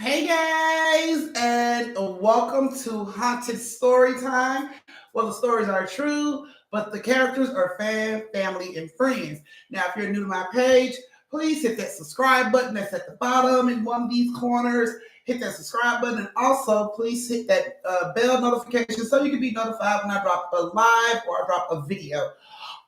Hey guys, and welcome to Haunted Story Time. Well, the stories are true, but the characters are family, and friends. Now, if you're new to my page, please hit that subscribe button that's at the bottom in one of these corners. Hit that subscribe button, and also please hit that bell notification so you can be notified when I drop a live or I drop a video.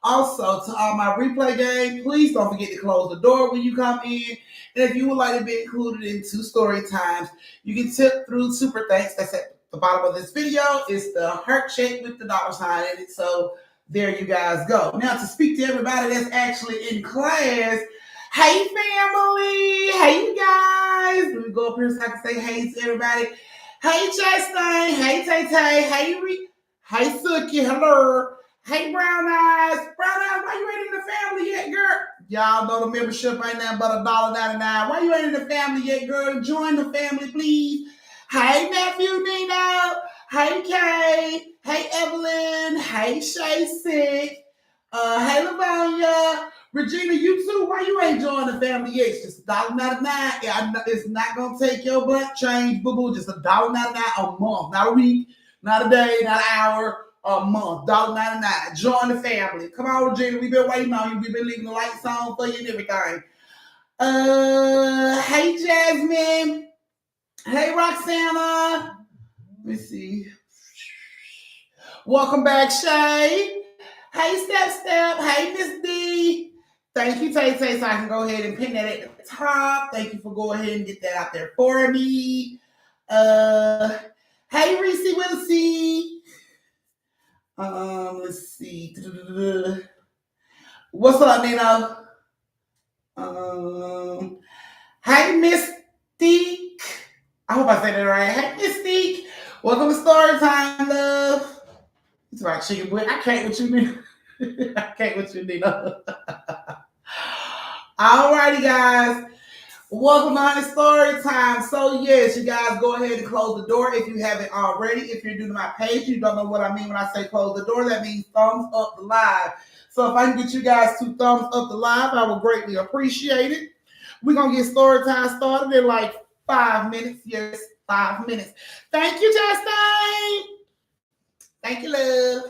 Also, to all my replay gang, please don't forget to close the door when you come in. And if you would like to be included in two story times, you can tip through super thanks. That's at the bottom of this video. It's the heart shape with the dollar sign in it. So there you guys go. Now to speak to everybody that's actually in class. Hey family. Hey you guys. Let me go up here so I can say hey to everybody. Hey Chastain. Hey Tay Tay. Hey Hey Suki. Hello. Hey, Brown Eyes. Brown Eyes, why you ain't in the family yet, girl? Y'all know the membership ain't nothing but $1.99. Why you ain't in the family yet, girl? Join the family, please. Hey, nephew Nino. Hey, Kay. Hey, Evelyn. Hey, Shay Sick. Hey, Lavonia. Regina, you too. Why you ain't joined the family yet? It's just $1.99. Yeah, it's not going to take your blunt change, boo-boo. Just $1.99 a month. Not a week, not a day, not an hour. A month, $1.99. Join the family. Come on, Regina. We've been waiting on you. We've been leaving the lights on for you and everything. Hey, Jasmine. Hey, Roxana. Let me see. Welcome back, Shay. Hey, Step. Hey, Miss D. Thank you, Tay Tay. So I can go ahead and pin that at the top. Thank you for going ahead and get that out there for me. Hey, Reese Wilsey. Let's see. What's up, Nino? Hey, Mystique. I hope I said that right. Hey, Mystique. Welcome to Story Time, love. It's right, chicken boy. I can't with you, Nino. I can't with you, Nino. Alrighty, guys. Welcome to Story Time. So yes, you guys go ahead and close the door if you haven't already. If you're new to my page, you don't know what I mean when I say close the door. That means thumbs up the live. So if I can get you guys 2 thumbs up the live, I will greatly appreciate it. We're going to get story time started in like 5 minutes. Yes, 5 minutes. Thank you, Justin. Thank you, love.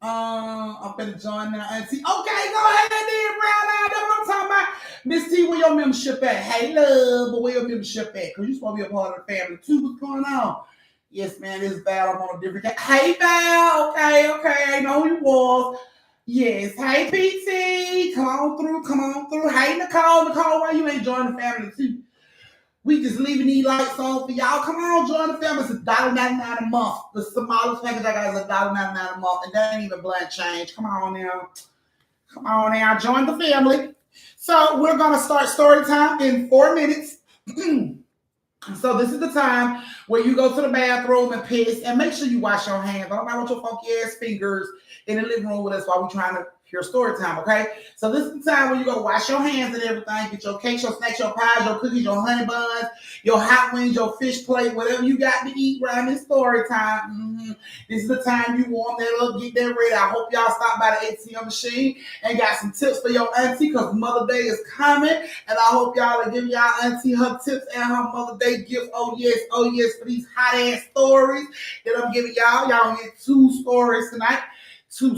I'm finna join now, Auntie. Okay, go ahead then, Brown Eye. That's what I'm talking about. Miss T, where your membership at? Hey, love, but where your membership at? Because you're supposed to be a part of the family too. What's going on? Yes, man, this is Val. I'm on a different case. Hey, Val. Okay. I know who you was. Yes. Hey, PT. Come on through. Hey, Nicole, why you ain't joining the family too? We just leaving these lights on for y'all. Come on, join the family. It's $1.99 a month. The smallest package I got is $1.99 a month, and that ain't even blunt change. Come on now. Join the family. So we're gonna start story time in 4 minutes. So this is the time where you go to the bathroom and piss, and make sure you wash your hands. I don't want your funky ass fingers in the living room with us while we're trying to hear story time, okay? So this is the time where you go wash your hands and everything, get your cakes, your snacks, your pies, your cookies, your honey buns, your hot wings, your fish plate, whatever you got to eat around this story time. This is the time you warm that up, get that ready. I hope y'all stop by the ATM machine and got some tips for your auntie because Mother Day is coming, and I hope y'all are giving y'all auntie her tips and her Mother Day gift. Oh yes, for these hot ass stories that I'm giving y'all. Y'all get 2 stories tonight. 2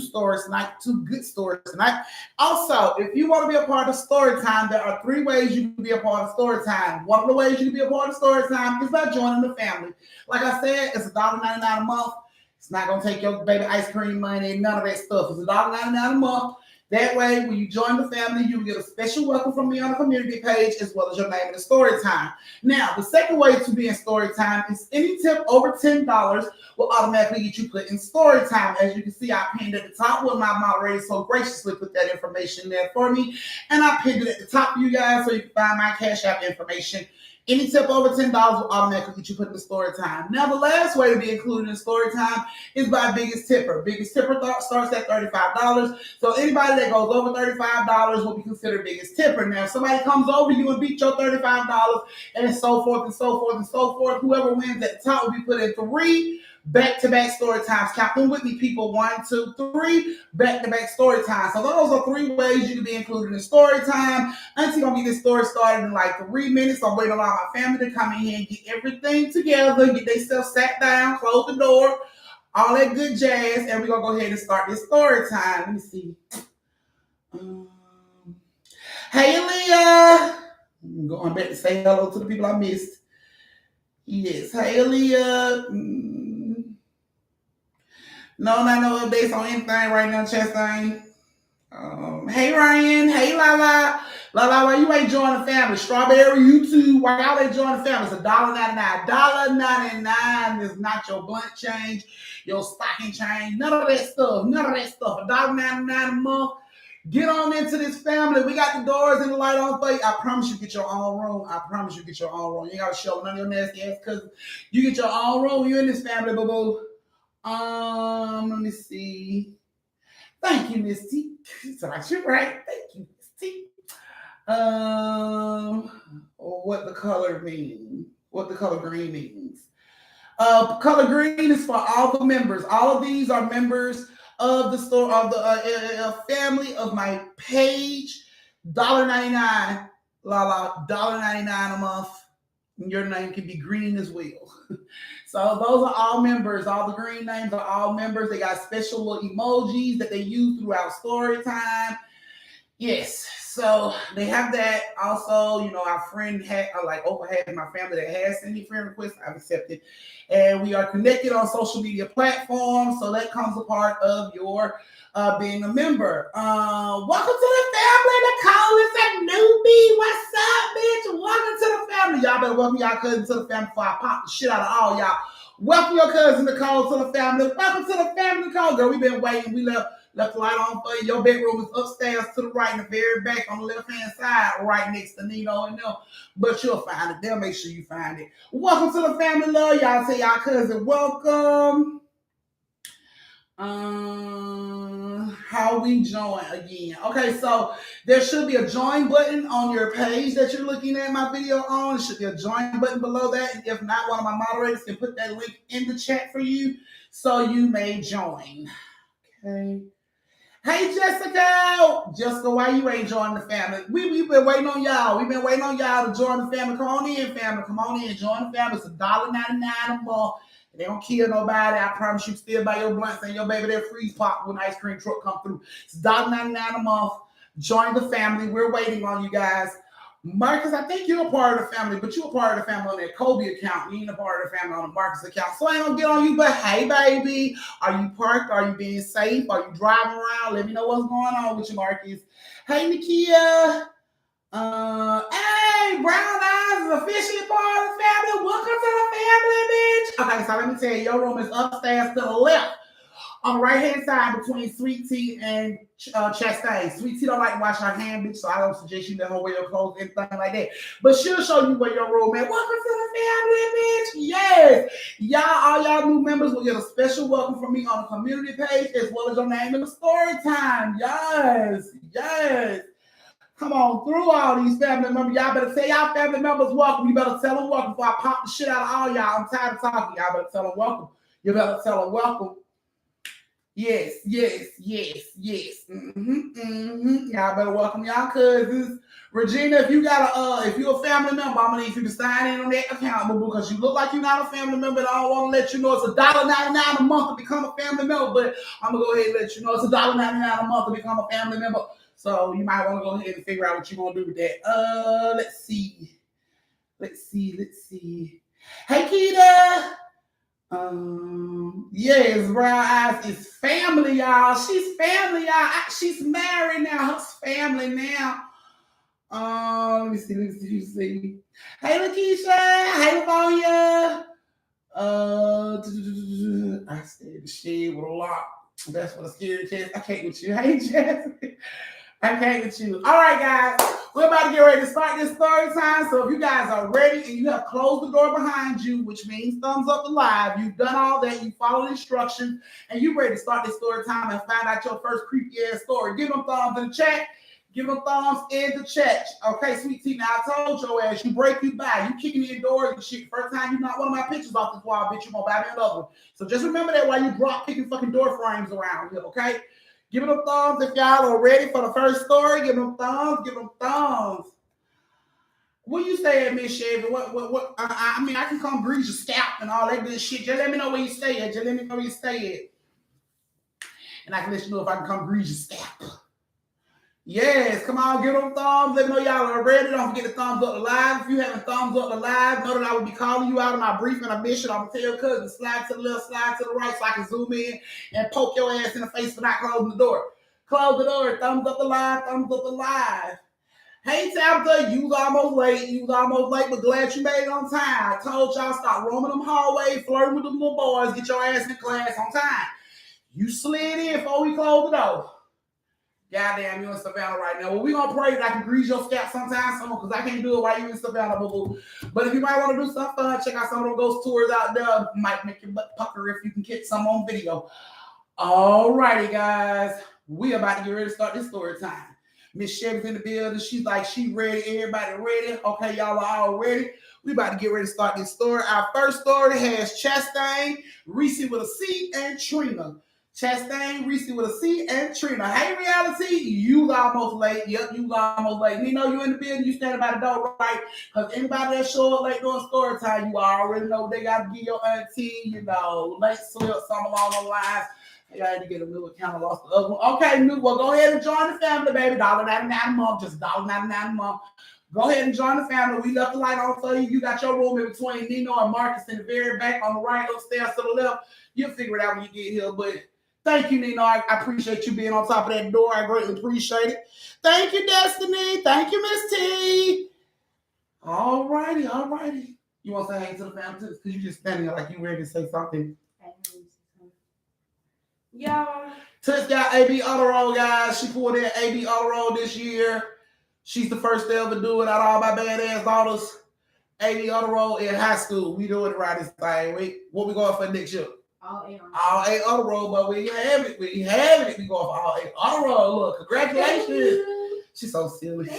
good stories tonight. Also, if you want to be a part of story time, there are 3 ways you can be a part of story time. One of the ways you can be a part of story time is by joining the family. Like I said, it's $1.99 a month. It's not going to take your baby ice cream money and none of that stuff. It's $1.99 a month. That way, when you join the family, you get a special welcome from me on the community page as well as your name in the story time. Now, the second way to be in story time is any tip over $10 will automatically get you put in story time. As you can see, I pinned at the top where my moderator so graciously put that information there for me. And I pinned it at the top for you guys so you can find my Cash App information. Any tip over $10 will automatically get you put in the story time. Now, the last way to be included in story time is by Biggest Tipper. Biggest Tipper starts at $35. So anybody that goes over $35 will be considered Biggest Tipper. Now, if somebody comes over you and beat your $35 and so forth and so forth and so forth, whoever wins at the top will be put in 3 back-to-back story times. Count them with me, people. 1, 2, 3, back-to-back story times. So those are 3 ways you can be included in story time. Auntie gonna get this story started in like 3 minutes. I'm waiting on my family to come in here and get everything together, get themselves sat down, close the door, all that good jazz, and we're gonna go ahead and start this story time. Let me see. Hey, Leah. I'm going back to say hello to the people I missed. Yes. Hey, Leah. No, not no updates on anything right now, Chastain. Hey, Ryan. Hey, Lala. Lala, why you ain't joining the family? Strawberry, you too. Why y'all ain't joining the family? It's $1.99. $1.99 is not your blunt change, your stocking change, none of that stuff. None of that stuff. $1.99 a month. Get on into this family. We got the doors and the light on for you. I promise you get your own room. I promise you get your own room. You ain't got to show none of your nasty ass cousins. You get your own room. You in this family, boo-boo. Let me see. Thank you, Miss T. So you're right. Thank you, Miss T. What the color means. What the color green means. Color green is for all the members. All of these are members of the store, of the family of my page. $1.99, Lala, $1.99 a month. Your name can be green as well. So those are all members. All the green names are all members. They got special little emojis that they use throughout story time. Yes, so they have that. Also, you know, our friend had like over half of my family that has sent me friend requests. I've accepted, and we are connected on social media platforms. So that comes a part of your being a member. Welcome to the family. Nicole is a newbie. What's up, bitch? Welcome to the family. Y'all better welcome y'all cousin to the family before I pop the shit out of all y'all. Welcome your cousin Nicole to the family. Welcome to the family, Nicole. Girl, we've been waiting. We left the light on for you. Your bedroom is upstairs to the right, in the very back on the left-hand side, right next to Nino and them. But you'll find it. They'll make sure you find it. Welcome to the family, love. Y'all say y'all cousin, welcome. How we join again. Okay, so there should be a join button on your page that you're looking at my video on. There should be a join button below that. If not, one of my moderators can put that link in the chat for you so you may join. Okay. Hey, Jessica. Jessica, why you ain't joining the family? We've been waiting on y'all. We've been waiting on y'all to join the family. Come on in, family. Come on in. Join the family. It's $1.99 a month. They don't kill nobody. I promise you still buy your blunts and your baby that freeze pop when the ice cream truck come through. It's $1.99 a month. Join the family. We're waiting on you guys. Marcus, I think you're a part of the family, but you're a part of the family on that Kobe account. You ain't a part of the family on the Marcus account. So I ain't gonna get on you, but hey, baby, are you parked? Are you being safe? Are you driving around? Let me know what's going on with you, Marcus. Hey, Nakia. Hey, Brown Eyes is officially part of the family. Welcome to the family, bitch. Okay, so let me tell you, your room is upstairs to the left. On the right-hand side between Sweet Tea and Chastain. Sweet Tea don't like to wash her hand, bitch, so I don't suggest you let her wear your clothes, anything like that. But she'll show you where your room is. Welcome to the family, bitch. Yes. Y'all, all y'all new members will get a special welcome from me on the community page as well as your name in the story time. Yes. Yes. Come on through all these family members. Y'all better tell y'all family members welcome. You better tell them welcome before I pop the shit out of all y'all. I'm tired of talking. Y'all better tell them welcome. You better tell them welcome. Yes, yes, yes, yes. Y'all better welcome y'all cousins. Regina, if you got if you're a family member, I'm gonna need you to sign in on that account, boo, because you look like you're not a family member. And I don't want to let you know it's $1.99 a month to become a family member, but I'm gonna go ahead and let you know it's $1.99 a month to become a family member. So you might want to go ahead and figure out what you're gonna do with that. Let's see. Hey, Keita. Yes, Brown Eyes is family, y'all. She's family, y'all. She's married now. Her family now. Let me see. Hey, Lakeisha. Hey, Livonia. I stay in the shade with a lock. That's what a scary chest. I can't with you. Hey, Jasmine. I can't with you. All right, guys. We're about to get ready to start this story time. So if you guys are ready and you have closed the door behind you, which means thumbs up to live, you've done all that, you follow the instructions, and you're ready to start this story time and find out your first creepy ass story. Give them thumbs in the chat. Give them thumbs in the chat. Okay, sweet tea. Now I told your ass, you break, you buy. You kicking me indoors and shit. First time you knock one of my pictures off this wall, bitch, you gonna buy me another one. So just remember that while you drop kicking fucking door frames around here, okay? Give them thumbs if y'all are ready for the first story. Give them thumbs. Give them thumbs. Where you stay at, Miss Chevy? What? I mean, I can come grease your scalp and all that good shit. Just let me know where you stay at. Just let me know where you stay at. And I can let you know if I can come grease your scalp. Yes, come on, give them thumbs. Let me know y'all are ready. Don't forget to thumbs up the live. If you haven't thumbs up the live, know that I will be calling you out of my briefing or mission. I'm going to tell your cousin, slide to the left, slide to the right so I can zoom in and poke your ass in the face for not closing the door. Close the door. Thumbs up the live. Thumbs up the live. Hey, Tabitha, you was almost late, but glad you made it on time. I told y'all stop roaming them hallways, flirting with them little boys, get your ass in class on time. You slid in before we closed the door. Goddamn, you in Savannah right now. Well, we're going to pray that I can grease your scalp sometime soon because I can't do it while you in Savannah, boo-boo. But if you might want to do something fun, check out some of those tours out there. Might make your butt pucker if you can get some on video. All righty, guys. We about to get ready to start this story time. Miss Chevy's in the building. She's like, she ready. Everybody ready. Okay, y'all are all ready. We about to get ready to start this story. Our first story has Chastain, Reese with a C, and Trina. Chastain, Reese with a C, and Trina. Hey, reality, you almost late. Yep, you almost late. You know you in the building, you standing by the door, right? Because anybody that show up late doing story time, you already know they got to give your auntie, late slip, something along those lines. Hey, I had to get a new account. I lost the other one. Okay, well, go ahead and join the family, baby. $1.99 a month, just $1.99 a month. Go ahead and join the family. We left the light on for you. You got your room in between Nino and Marcus in the very back on the right, upstairs to the left. You'll figure it out when you get here, but thank you, Nino. I appreciate you being on top of that door. I greatly appreciate it. Thank you, Destiny. Thank you, Miss T. All righty. You want to say hey to the family too? Because you just standing there like you ready to say something. Y'all. Toots got AB Auto Roll, guys. She pulled in AB Auto Roll this year. She's the first to ever do it out of all my badass daughters. AB Auto Roll in high school. We doing it right this thing. What we going for next year? All eight auto roll, but we having it. We going for all 8 auto roll. Look, congratulations. She's so silly.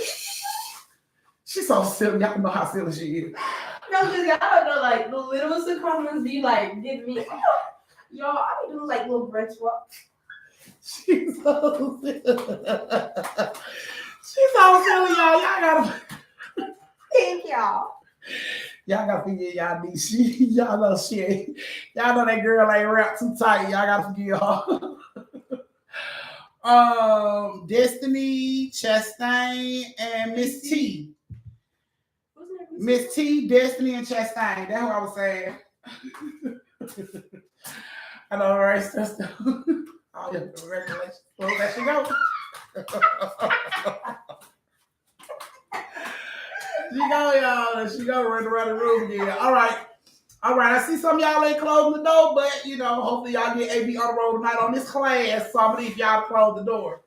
She's so silly. Y'all know how silly she is. No, because y'all don't know, like, the littlest of compliments be, like, giving me. Y'all, I be doing, like, little bread swap. She's so silly. She's so silly, y'all. Y'all gotta. Thank y'all. Y'all gotta forget y'all need y'all know shit. Y'all know that girl ain't wrapped too tight. Y'all gotta forget her. Destiny, Chastain, and Miss T. Miss T, Destiny, and Chastain. That's what I was saying. I know, right? Oh, yeah, congratulations. Well, there she go. She go running around the room again. All right. I see some of y'all ain't closing the door, but hopefully y'all get AB on the road tonight on this class. So I'm gonna need y'all to close the door.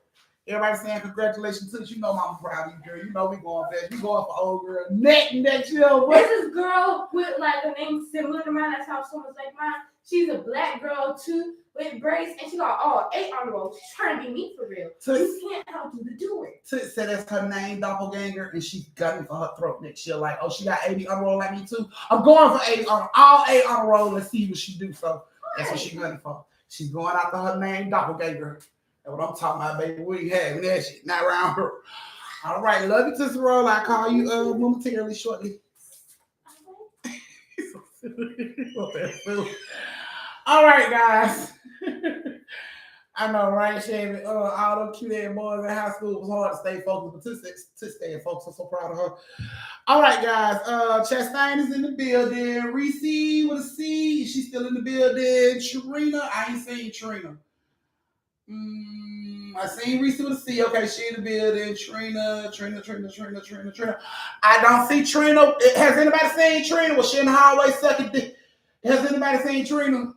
Everybody saying congratulations to you. Mama proud of you, girl. We going fast. We going for old girl. Next year. This is girl with like a name similar to mine. That's how someone's like mine. She's a black girl too with braids, and she got all 8 on the roll. She's trying to be me for real. You can't outdo the doer. Toots said that's her name, doppelganger, and she's gunning for her throat next year. Like, oh, she got 80 on the roll like me too. I'm going for 80 on all 8 on the roll. Let's see what she do. So that's what she's gunning for. She's going after her name, doppelganger. That's what I'm talking about, baby. We ain't having that shit. Not around her. All right, love you, Tootsie Roll. I'll call you momentarily shortly. All right, guys. I know, right, Shavy? All them cute ass boys in high school, it was hard to stay focused, but to stay focused. I'm so proud of her. All right, guys. Chastain is in the building. Reese with a C. She's still in the building. Trina. I ain't seen Trina. I seen Reese with a C. Okay, she in the building. Trina. I don't see Trina. Has anybody seen Trina? Was she in the hallway sucking dick? Has anybody seen Trina?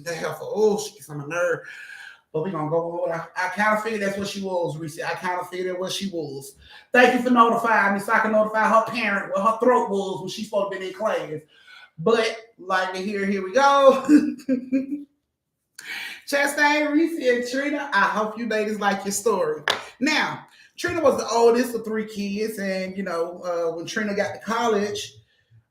That helpful. Oh, she gets on my nerve. But we're going to go over. I kind of figured that's what she was, Reese. I kind of figured what she was. Thank you for notifying me so I can notify her parent what her throat was when she's supposed to be in class. But, like to hear, here we go. Chastain, Reese, and Trina, I hope you ladies like your story. Now, Trina was the oldest of three kids, and when Trina got to college,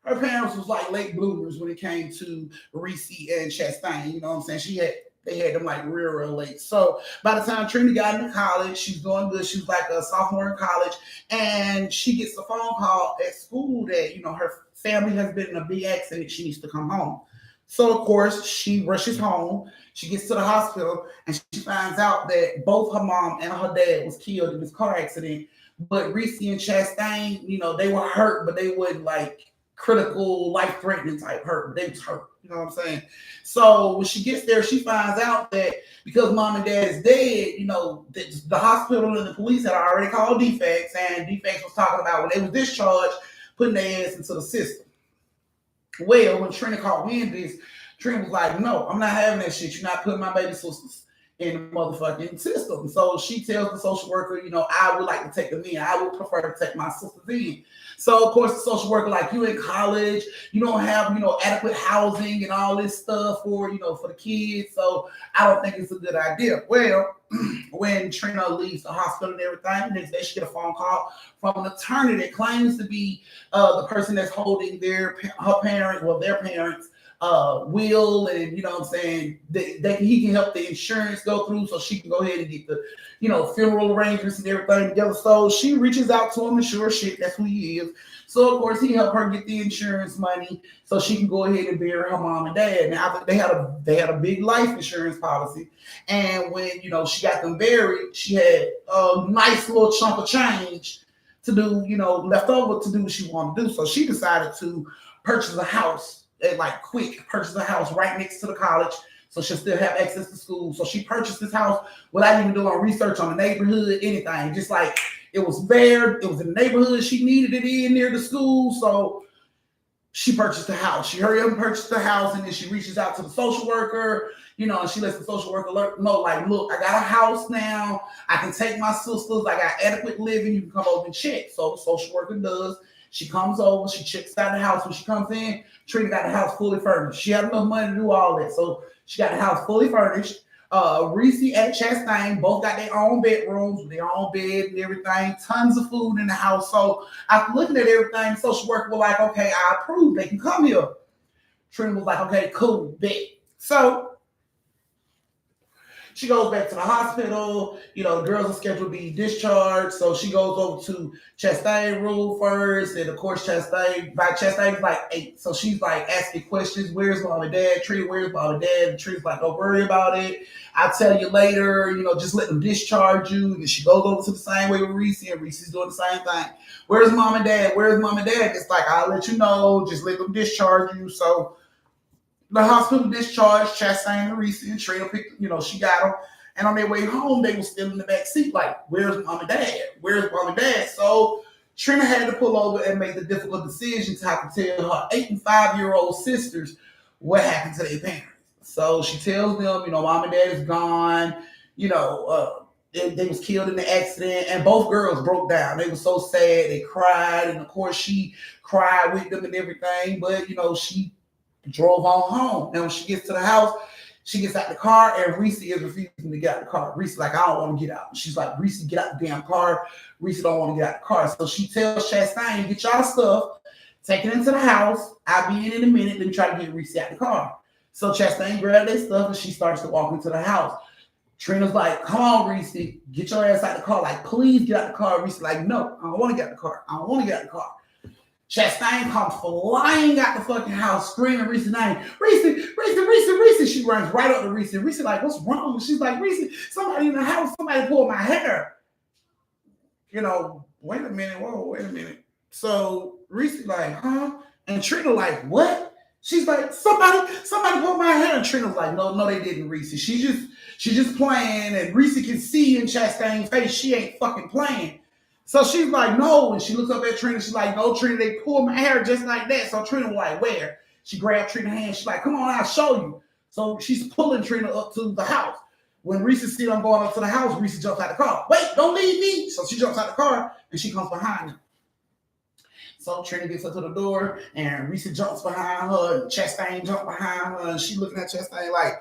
her parents was like late bloomers when it came to Reese and Chastain. You know what I'm saying? They had them like real late. So by the time Trina got into college, she's doing good. She was like a sophomore in college, and she gets a phone call at school that her family has been in a big accident. She needs to come home. So of course she rushes home. She gets to the hospital and she finds out that both her mom and her dad was killed in this car accident. But Reese and Chastain, they were hurt, but they wasn't like critical, life threatening type hurt. But they was hurt. You know what I'm saying? So when she gets there, she finds out that because mom and dad is dead, the hospital and the police had already called defects, and defects was talking about when they was discharged, putting their ass into the system. Well, when Trina called in this, Trina was like, no, I'm not having that shit. You're not putting my baby sisters in the motherfucking system. So she tells the social worker, I would like to take them in. I would prefer to take my sisters in. So, of course, the social worker, like, you in college, you don't have, adequate housing and all this stuff for the kids. So I don't think it's a good idea. Well, when Trina leaves the hospital and everything, next day she get a phone call from an attorney that claims to be the person that's holding their parents' will, and what I'm saying, he can help the insurance go through so she can go ahead and get the funeral arrangements and everything together. So she reaches out to him, and sure shit, that's who he is. So of course he helped her get the insurance money so she can go ahead and bury her mom and dad. Now they had a big life insurance policy, and when she got them buried, she had a nice little chunk of change to do, left over to do what she wanted to do. So she decided to purchase a house. Purchase a house right next to the college, so she'll still have access to school. So she purchased this house without even doing research on the neighborhood, anything. Just like it was there, it was in the neighborhood. She needed it in near the school, so she purchased the house. She hurried up and purchased the house, and then she reaches out to the social worker, and she lets the social worker know, like, look, I got a house now. I can take my sisters. I got adequate living. You can come over and check. So the social worker does. She comes over, she checks out the house. When she comes in, Trina got the house fully furnished. She had enough money to do all that. So she got the house fully furnished. Reese and Chastain both got their own bedrooms with their own bed and everything. Tons of food in the house. So after looking at everything, social worker was like, okay, I approve. They can come here. Trina was like, okay, cool, bet. So she goes back to the hospital. The girls are scheduled to be discharged. So she goes over to Chastain's room first. And of course, Chastain's like 8. So she's like asking questions. Where's mom and dad? Trina, where's mom and dad? And Trina's like, don't worry about it. I'll tell you later. Just let them discharge you. And she goes over to the same way with Reese. And Reese's doing the same thing. Where's mom and dad? Where's mom and dad? It's like, I'll let you know. Just let them discharge you. So the hospital discharged Chastain and Reese, and Trina picked, she got them. And on their way home, they were still in the back seat, like, where's mom and dad? Where's mom and dad? So Trina had to pull over and make the difficult decision to have to tell her 8 and 5-year-old sisters what happened to their parents. So she tells them, mom and dad is gone. They was killed in the accident, and both girls broke down. They were so sad. They cried, and of course she cried with them and everything. But she drove on home. Now when she gets to the house, she gets out the car, and Reese is refusing to get out the car. Reese like, I don't want to get out. She's like, Reese, get out the damn car. Reese don't want to get out the car. So she tells Chastain, get y'all stuff, take it into the house. I'll be in a minute. Let me try to get Reese out the car. So Chastain grabbed their stuff, and she starts to walk into the house. Trina's like, come on, Reese, get your ass out the car. Like, please get out the car. Reese like, no, I don't want to get out the car. I don't want to get out the car. Chastain comes flying out the fucking house, screaming Reese's name. Reese, Reese, Reese, Reese. She runs right up to Reese. Reese like, what's wrong? She's like, Reese, somebody in the house, somebody pulled my hair. Wait a minute. Whoa, wait a minute. So Reese like, huh? And Trina like, what? She's like, somebody pulled my hair. And Trina's like, no, they didn't, Reese. She's just playing. And Reese can see in Chastain's face she ain't fucking playing. So she's like, no. And she looks up at Trina. She's like, no, Trina, they pulled my hair just like that. So Trina was like, where? She grabbed Trina's hand. She's like, come on, I'll show you. So she's pulling Trina up to the house. When Reese sees I'm going up to the house, Reese jumps out the car. Wait, don't leave me. So she jumps out the car, and she comes behind him. So Trina gets up to the door, and Reese jumps behind her, and Chastain jumps behind her, and she looking at Chastain like,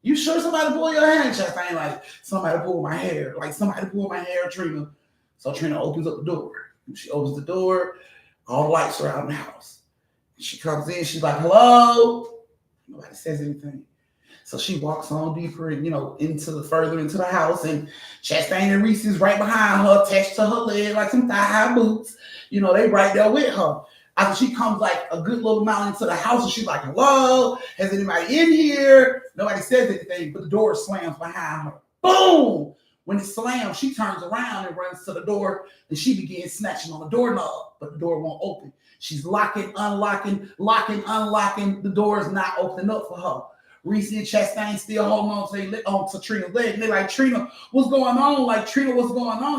you sure somebody pulled your hair? And Chastain like, somebody pulled my hair. Like, somebody pulled my hair, Trina. So Trina opens up the door. When she opens the door, all the lights are out in the house. She comes in, she's like, hello. Nobody says anything. So she walks on deeper and, further into the house, and Chastain and Reese is right behind her, attached to her leg like some thigh-high boots. They right there with her. After she comes like a good little amount into the house, and she's like, hello, has anybody in here? Nobody says anything, but the door slams behind her. Boom! When it slams, she turns around and runs to the door, and she begins snatching on the doorknob, but the door won't open. She's locking, unlocking. The door is not opening up for her. Reese and Chastain still holding on to Trina's leg. And they're like, Trina, what's going on?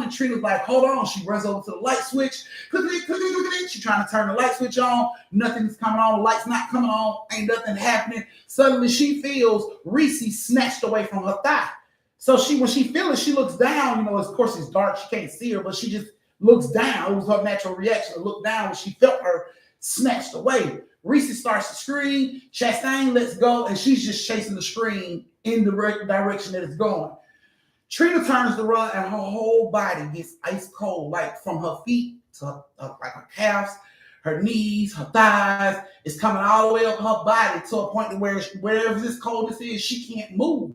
And Trina's like, hold on. She runs over to the light switch. She's trying to turn the light switch on. Nothing's coming on. The light's not coming on. Ain't nothing happening. Suddenly she feels Reese snatched away from her thigh. So when she feels it, she looks down. Of course it's dark. She can't see her, but she just looks down. It was her natural reaction to look down when she felt her snatched away. Reese starts to scream. Chastain lets go, and she's just chasing the scream in the direction that it's going. Trina turns to run, and her whole body gets ice cold, like from her feet to like her calves, her knees, her thighs. It's coming all the way up her body to a point where wherever this coldness is, she can't move.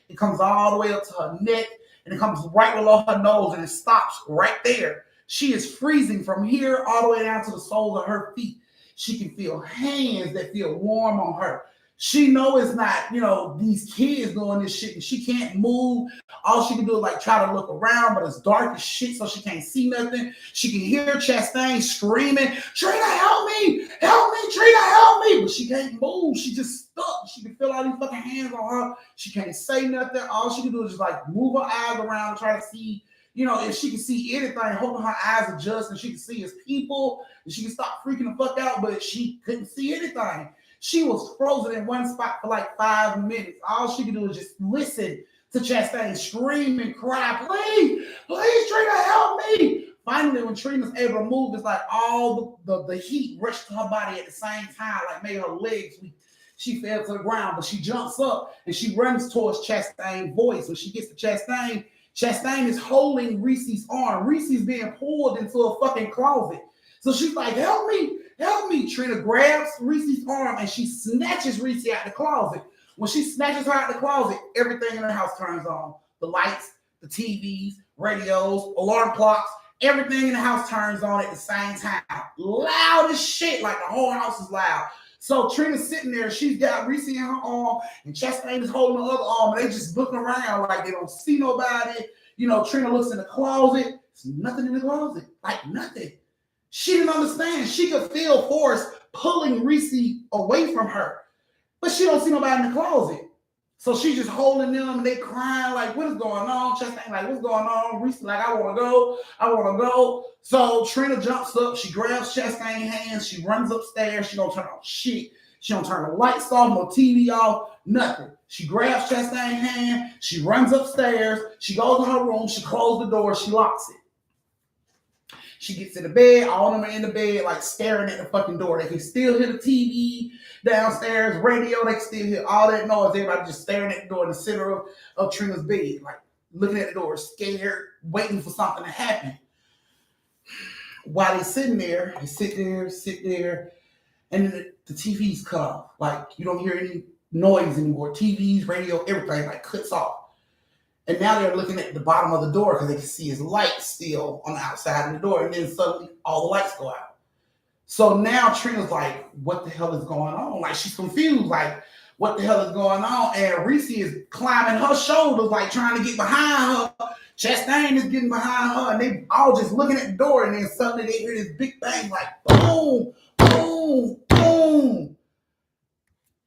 It comes all the way up to her neck, and it comes right below her nose, and it stops right there. She is freezing from here all the way down to the soles of her feet. She can feel hands that feel warm on her. She knows it's not, these kids doing this shit, and she can't move. All she can do is try to look around, but it's dark as shit, so she can't see nothing. She can hear Chastain screaming, Trina, help me, Trina, help me. But she can't move. She just stuck. She can feel all these fucking hands on her. She can't say nothing. All she can do is just move her eyes around and try to see, if she can see anything, hoping her eyes adjust and she can see as people and she can stop freaking the fuck out, but she couldn't see anything. She was frozen in one spot for 5 minutes. All she could do is just listen to Chastain scream and cry, please, Trina, help me. Finally, when Trina's able to move, it's like all the heat rushed to her body at the same time, made her legs weak. She fell to the ground, but she jumps up and she runs towards Chastain's voice. When she gets to Chastain, Chastain is holding Reese's arm. Reese's being pulled into a fucking closet. So she's like, help me. Trina grabs Reese's arm and she snatches Reese out the closet. When she snatches her out the closet, everything in the house turns on. The lights, the TVs, radios, alarm clocks, everything in the house turns on at the same time. Loud as shit, like the whole house is loud. So Trina's sitting there, she's got Reese in her arm, and Chastain is holding the other arm, and they just looking around like they don't see nobody. Trina looks in the closet. There's nothing in the closet, nothing. She didn't understand. She could feel force pulling Reese away from her, but she don't see nobody in the closet. So she's just holding them, and they crying what is going on? Chastain what's going on? Reese I want to go. So Trina jumps up, she grabs Chastain's hands, she runs upstairs. She don't turn on shit. She don't turn the lights off, no TV off, nothing. She grabs Chastain's hand, she runs upstairs, she goes in her room, she closes the door, she locks it. She gets in the bed, all of them are in the bed, staring at the fucking door. They can still hear the TV downstairs, radio, they can still hear all that noise. Everybody just staring at the door in the center of Trina's bed, looking at the door, scared, waiting for something to happen. While they sit there, and the TV's cut off. You don't hear any noise anymore. TVs, radio, everything cuts off. And now they're looking at the bottom of the door because they can see his light still on the outside of the door. And then suddenly all the lights go out. So now Trina's what the hell is going on? She's confused, what the hell is going on? And Reese is climbing her shoulders, trying to get behind her. Chastain is getting behind her, and they all just looking at the door. And then suddenly they hear this big bang, boom, boom, boom.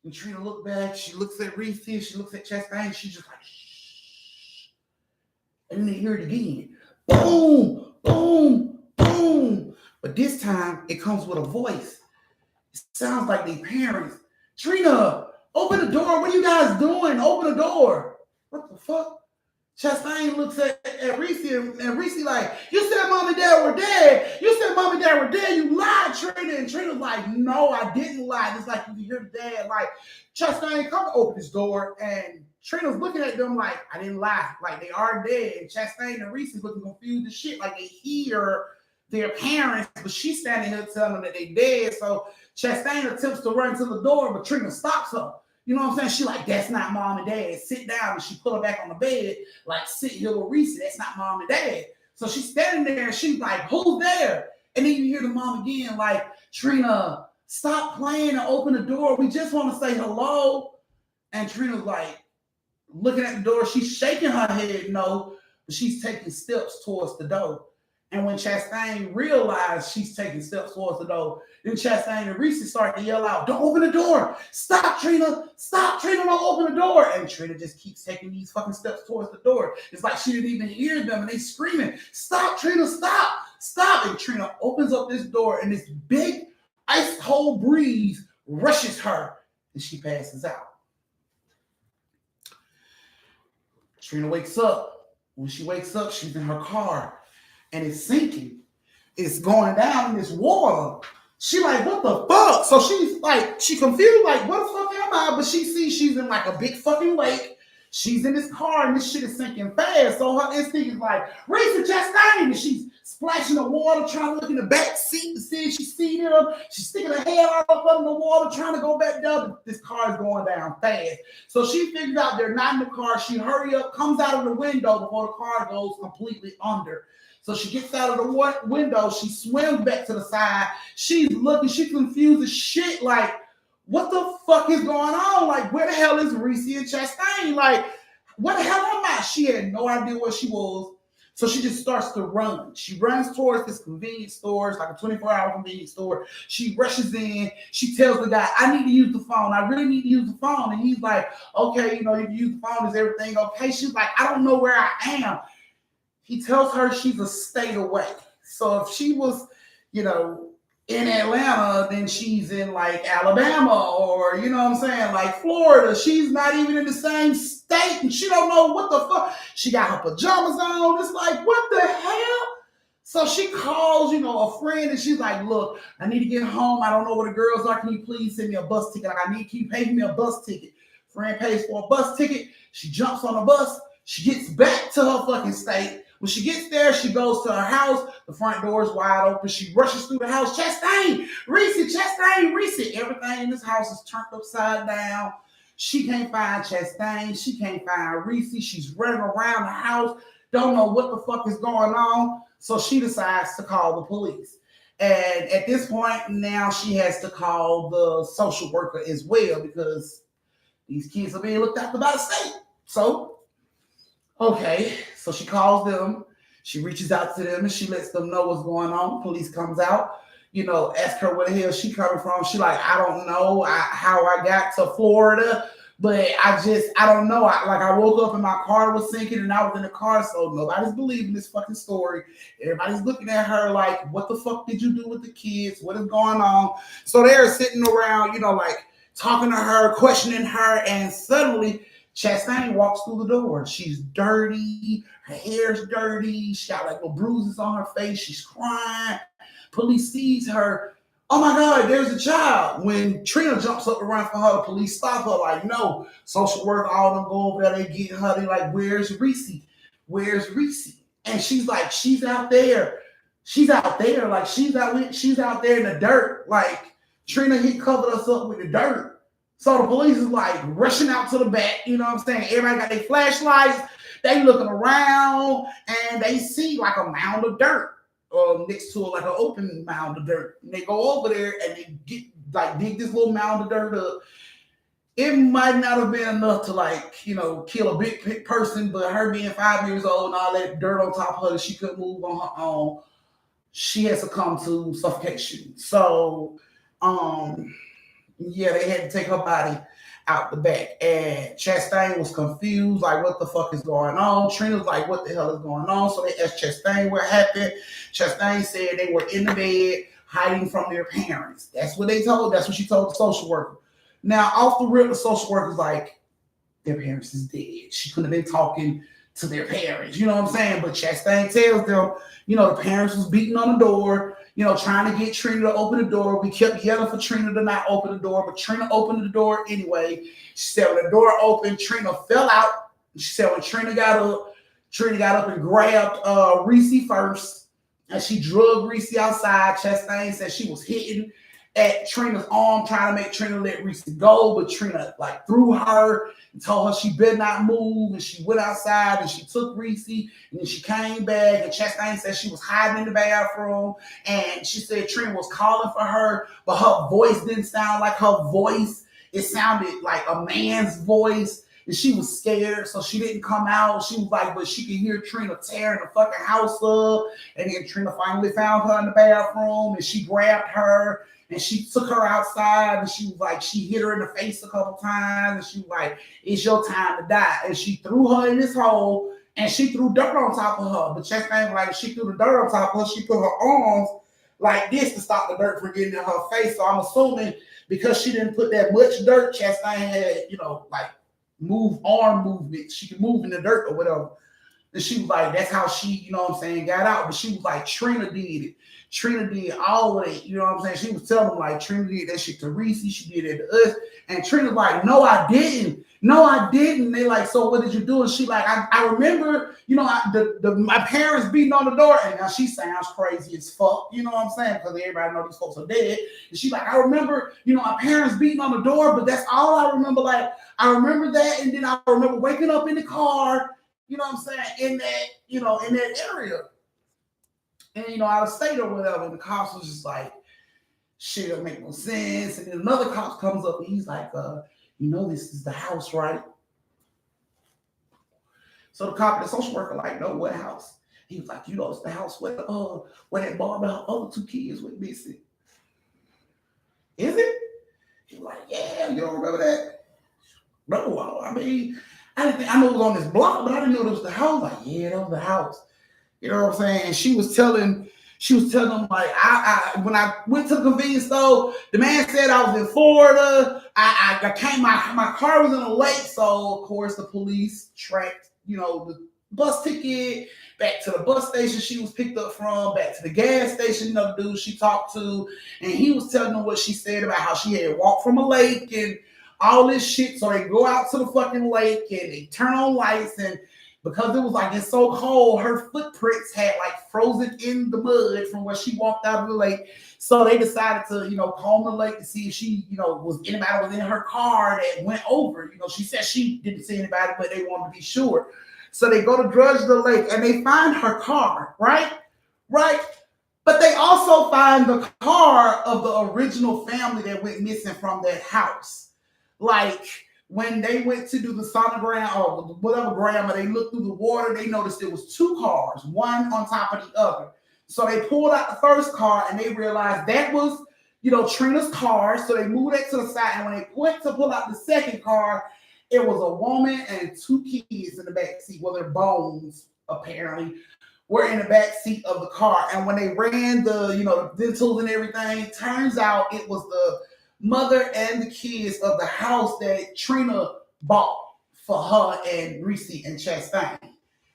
And Trina looked back, she looks at Reese, she looks at Chastain, she's just shh. And then they hear it again. Boom, boom, boom. But this time, it comes with a voice. It sounds like their parents. Trina, open the door. What are you guys doing? Open the door. What the fuck? Chastain looks at Reese, and Reese you said mom and dad were dead. You lied, Trina. And Trina's no, I didn't lie. It's you can hear the dad Chastain, come open this door. And Trina's looking at them like, I didn't lie. Like, they are dead. And Chastain and Reese is looking confused as shit. Like, they hear their parents, but she's standing here telling them that they dead. So Chastain attempts to run to the door, but Trina stops her. You know what I'm saying? She like, that's not mom and dad. Sit down. And she put her back on the bed, like, sit here with Reese. That's not mom and dad. So she's standing there and she's like, who's there? And then you hear the mom again, like, Trina, stop playing and open the door. We just want to say hello. And Trina's like, looking at the door, she's shaking her head no, but she's taking steps towards the door. And when Chastain realized she's taking steps towards the door, then Chastain and Reese start to yell out, don't open the door. Stop, Trina. Stop, Trina. Don't open the door. And Trina just keeps taking these fucking steps towards the door. It's like she didn't even hear them and they screaming, stop, Trina, stop, stop. And Trina opens up this door and this big ice cold breeze rushes her and she passes out. Trina wakes up. When she wakes up, she's in her car and it's sinking. It's going down in this water. She like, what the fuck? So she's like, she confused, like, what the fuck am I? But she sees she's in like a big fucking lake. She's in this car and this shit is sinking fast. So her instinct is like, raise the Chastain. And she's splashing the water, trying to look in the back seat to see if she sees them. She's sticking her head all up under the water, trying to go back down. This car is going down fast. So she figures out they're not in the car. She hurry up, comes out of the window before the car goes completely under. So she gets out of the window. She swims back to the side. She's looking. She's confused as shit. Like, what the fuck is going on? Like, where the hell is Reese and Chastain? Like, what the hell am I? She had no idea where she was. So she just starts to run. She runs towards this convenience store. It's like a 24-hour convenience store. She rushes in. She tells the guy, I need to use the phone. I really need to use the phone. And he's like, okay, you know, if you use the phone, is everything okay? She's like, I don't know where I am. He tells her she's a state away. So if she was, you know, in Atlanta, then she's in like Alabama or, you know what I'm saying, like Florida. She's not even in the same state and she don't know what the fuck. She got her pajamas on. It's like, what the hell? So she calls, you know, a friend and she's like, look, I need to get home. I don't know where the girls are. Can you please send me a bus ticket? Like, I need you pay me a bus ticket. Friend pays for a bus ticket. She jumps on a bus. She gets back to her fucking state. When she gets there, she goes to her house. The front door is wide open. She rushes through the house. Chastain, Reese, Chastain, Reese. Everything in this house is turned upside down. She can't find Chastain. She can't find Reese. She's running around the house. Don't know what the fuck is going on. So she decides to call the police. And at this point, now she has to call the social worker as well because these kids are being looked after by the state. So, okay, so she calls them, she reaches out to them and she lets them know what's going on. Police comes out, you know, ask her where the hell she coming from. She like, I don't know how I got to Florida, but I don't know. I woke up and my car was sinking and I was in the car, so nobody's believing this fucking story. Everybody's looking at her like, what the fuck did you do with the kids? What is going on? So they're sitting around, you know, like talking to her, questioning her, and suddenly Chastain walks through the door. She's dirty. Her hair's dirty. She got like little bruises on her face. She's crying. Police sees her. Oh my God, there's a child. When Trina jumps up to run for her, the police stop her like, no. Social worker, all of them go over there. They get her. They like, where's Reese? Where's Reese? And she's like, she's out there. She's out there. Like, she's out there in the dirt. Like, Trina, he covered us up with the dirt. So the police is like rushing out to the back, you know what I'm saying? Everybody got their flashlights. They looking around and they see like a mound of dirt next to like an open mound of dirt. And they go over there and they get like dig this little mound of dirt up. It might not have been enough to like, you know, kill a big person, but her being 5 years old and all that dirt on top of her that she couldn't move on her own, she has succumbed to suffocation. So, yeah, they had to take her body out the back. And Chastain was confused, like, what the fuck is going on? Trina's like, what the hell is going on? So they asked Chastain what happened. Chastain said they were in the bed hiding from their parents. That's what she told the social worker. Now, off the rip, the social worker's like, their parents is dead. She couldn't have been talking to their parents. You know what I'm saying? But Chastain tells them, you know, the parents was beating on the door. trying to get Trina to open the door. We kept yelling for Trina to not open the door, but Trina opened the door anyway. She said when the door opened, Trina fell out. She said when Trina got up and grabbed Reese first, and she drugged Reese outside. Chastain said she was hitting at Trina's arm, trying to make Trina let Reese go, but Trina like threw her and told her she better not move, and she went outside and she took Reese, and then she came back, and Chastain said she was hiding in the bathroom, and she said Trina was calling for her, but her voice didn't sound like her voice. It sounded like a man's voice, and she was scared, so she didn't come out. She was like, but she could hear Trina tearing the fucking house up, and then Trina finally found her in the bathroom, and she grabbed her, and she took her outside, and she was like, she hit her in the face a couple times, and she was like, it's your time to die. And she threw her in this hole, and she threw dirt on top of her. But Chastain, like, she threw the dirt on top of her, she put her arms like this to stop the dirt from getting in her face. So I'm assuming because she didn't put that much dirt, Chastain had, like, arm movement. She could move in the dirt or whatever. And she was like, that's how she, got out. But she was like, Trina did it. Trina did all of it. She was telling them, like, Trina did that shit to Reese. She did it to us. And Trina's like, no, I didn't. No, I didn't. They like, so what did you do? And she like, I remember, my parents beating on the door. And now she sounds crazy as fuck. You know what I'm saying? Because everybody know these folks are dead. And she's like, I remember, my parents beating on the door, but that's all I remember. Like, I remember that. And then I remember waking up in the car, in that, in that area. And, out of state or whatever. And the cops was just like, shit don't make no sense. And then another cop comes up and he's like, this is the house, right? So the cop and the social worker like, no, what house? He was like, it's the house where that Bob and her other two kids went missing. Is it? He was like, yeah, you don't remember that? No, I mean, I didn't think, I knew it was on this block, but I didn't know it was the house. Like, yeah, that was the house. You know what I'm saying? And she was telling them, like, I when I went to the convenience store, the man said I was in Florida. I came, my car was in a lake, so of course the police tracked, the bus ticket back to the bus station she was picked up from, back to the gas station, the dude she talked to, and he was telling them what she said about how she had walked from a lake and all this shit. So they go out to the fucking lake and they turn on lights, and because it was like it's so cold, her footprints had like frozen in the mud from where she walked out of the lake. So they decided to, comb the lake to see if she, anybody was in her car that went over. She said she didn't see anybody, but they wanted to be sure. So they go to dredge the lake and they find her car, right? Right. But they also find the car of the original family that went missing from that house. Like, when they went to do the sonogram or whatever grammar, they looked through the water, they noticed there was two cars, one on top of the other. So they pulled out the first car and they realized that was, Trina's car. So they moved it to the side. And when they went to pull out the second car, it was a woman and two kids in the back seat. Well, their bones apparently were in the back seat of the car. And when they ran the, the dentals and everything, turns out it was the mother and the kids of the house that Trina bought for her and Reese and Chastain.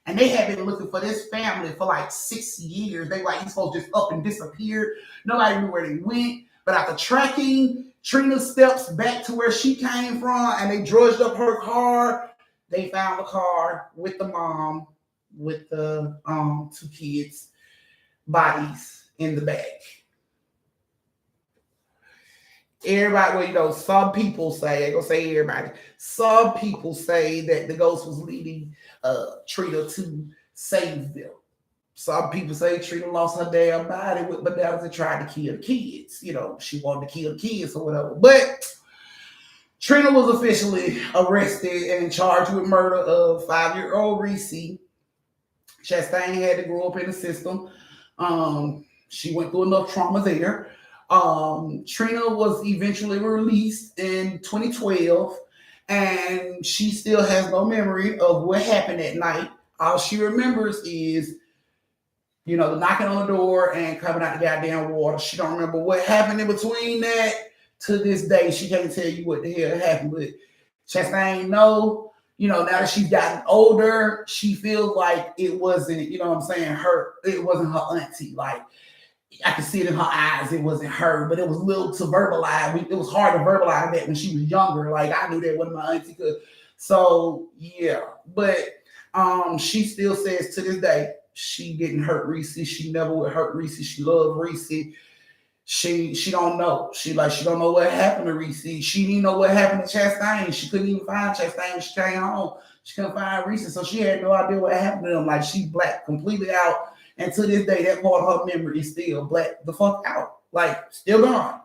And they had been looking for this family for like 6 years. They like, these folks just up and disappeared. Nobody knew where they went. But after tracking Trina's steps back to where she came from and they drudged up her car, they found the car with the mom, with the two kids' bodies in the back. Everybody, some people say, I ain't gonna say everybody, some people say that the ghost was leading Trina to save them. Some people say Trina lost her damn body with bananas and tried to kill the kids. She wanted to kill the kids or whatever. But Trina was officially arrested and charged with murder of 5-year-old Reese. Chastain had to grow up in the system. She went through enough trauma there. Trina was eventually released in 2012, and she still has no memory of what happened that night. All she remembers is, the knocking on the door and coming out the goddamn water. She don't remember what happened in between that. To this day, she can't tell you what the hell happened. But Chastain, now that she's gotten older, she feels like it wasn't, it wasn't her auntie. Like, I could see it in her eyes. It wasn't her, but it was little to verbalize. It was hard to verbalize that when she was younger. Like I knew that wasn't my auntie could. So yeah, but she still says to this day she didn't hurt Reese. She never would hurt Reese. She loved Reese. She don't know. She don't know what happened to Reese. She didn't know what happened to Chastain. She couldn't even find Chastain when she came home. She couldn't find Reese, so she had no idea what happened to them. Like she blacked completely out. And to this day, that part of her memory is still black the fuck out. Like, still gone.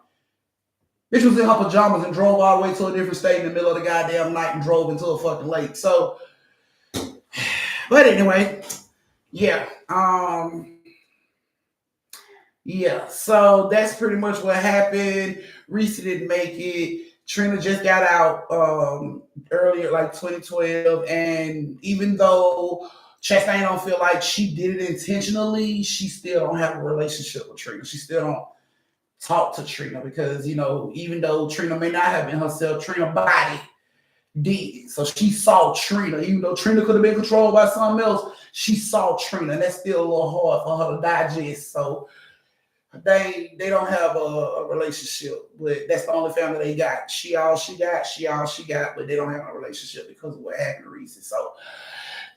Bitch was in her pajamas and drove all the way to a different state in the middle of the goddamn night and drove into a fucking lake. So, but anyway, yeah. Yeah, so that's pretty much what happened. Reese didn't make it. Trina just got out earlier, like 2012, and even though Chastain don't feel like she did it intentionally, she still don't have a relationship with Trina. She still don't talk to Trina because, you know, even though Trina may not have been herself, Trina's body did. So she saw Trina, even though Trina could have been controlled by something else, she saw Trina, and that's still a little hard for her to digest. So they don't have a relationship, but that's the only family they got. She all she got, but they don't have a relationship because of what happened to Reese. So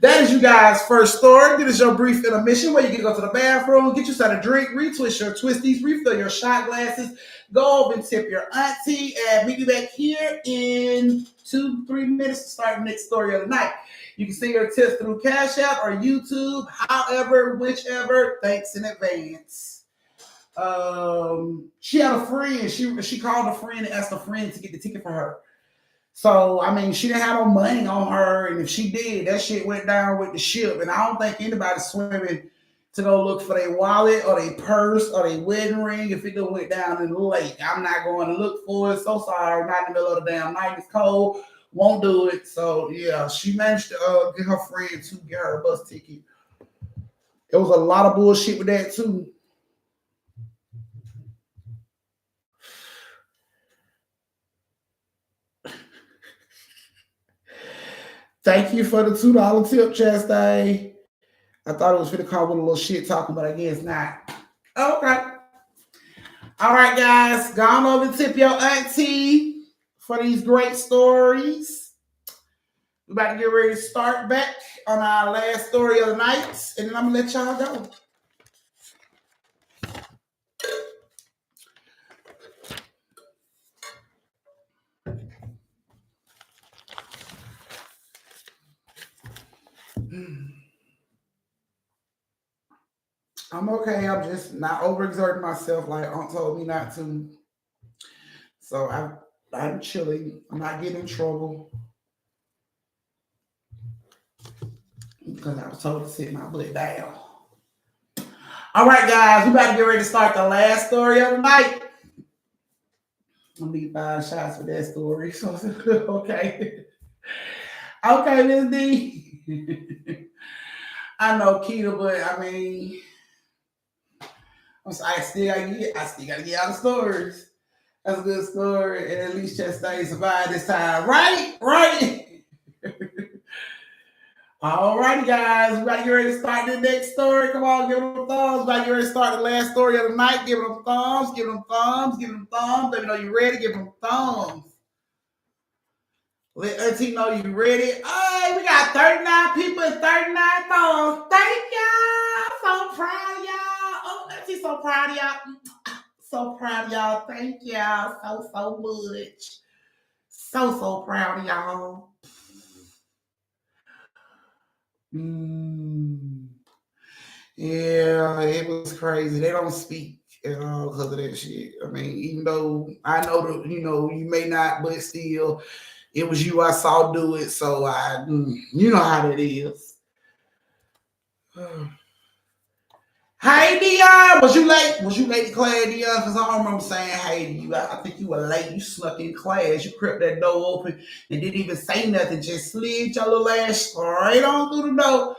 that is you guys' first story. This is your brief intermission where you can go to the bathroom, get yourself a drink, retwist your twisties, refill your shot glasses, go over and tip your auntie, and meet you back here in 2-3 minutes to start the next story of the night. You can send your tips through Cash App or YouTube, however, whichever. Thanks in advance. She had a friend. She called a friend and asked a friend to get the ticket for her. So I mean, she didn't have no money on her, and if she did, that shit went down with the ship. And I don't think anybody's swimming to go look for their wallet or their purse or their wedding ring if it went down in the lake. I'm not going to look for it. So sorry, not in the middle of the damn night. It's cold. Won't do it. So yeah, she managed to get her friend to get her a bus ticket. There was a lot of bullshit with that too. Thank you for the $2 tip, Chastain. I thought it was going to come with a little shit talking, but I guess not. Okay. All right, guys. Go on over and tip your auntie for these great stories. We're about to get ready to start back on our last story of the night, and then I'm going to let y'all go. I'm okay. I'm just not overexerting myself like Aunt told me not to. So I'm chilling. I'm not getting in trouble because I was told to sit my butt down. All right, guys, we about to get ready to start the last story of the night. I'm gonna need 5 shots for that story. So okay. Okay, Miss D. I know Keita, but I mean, I still gotta get out of stories. That's a good story, and at least Chastain survived this time, right? Right. All righty, guys. We about to get ready to start the next story. Come on, give them thumbs. About to get ready to start the last story of the night. Give them thumbs. Give them thumbs. Give them thumbs. Let me know you ready. Give them thumbs. Let Auntie know you ready. Hey, we got 39 people and 39 thumbs. Thank y'all. So proud of y'all. Oh, Auntie, so proud of y'all. So proud of y'all. Thank y'all so much. So proud of y'all. Yeah, it was crazy. They don't speak at all because of that shit. I mean, even though I know that you may not, but still, it was you I saw do it. So you know how that is. Hey Dion, was you late? Was you late to class, Dion? Because I don't remember saying hey to you. I think you were late. You snuck in class. You crept that door open and didn't even say nothing. Just slid your little ass straight on through the door.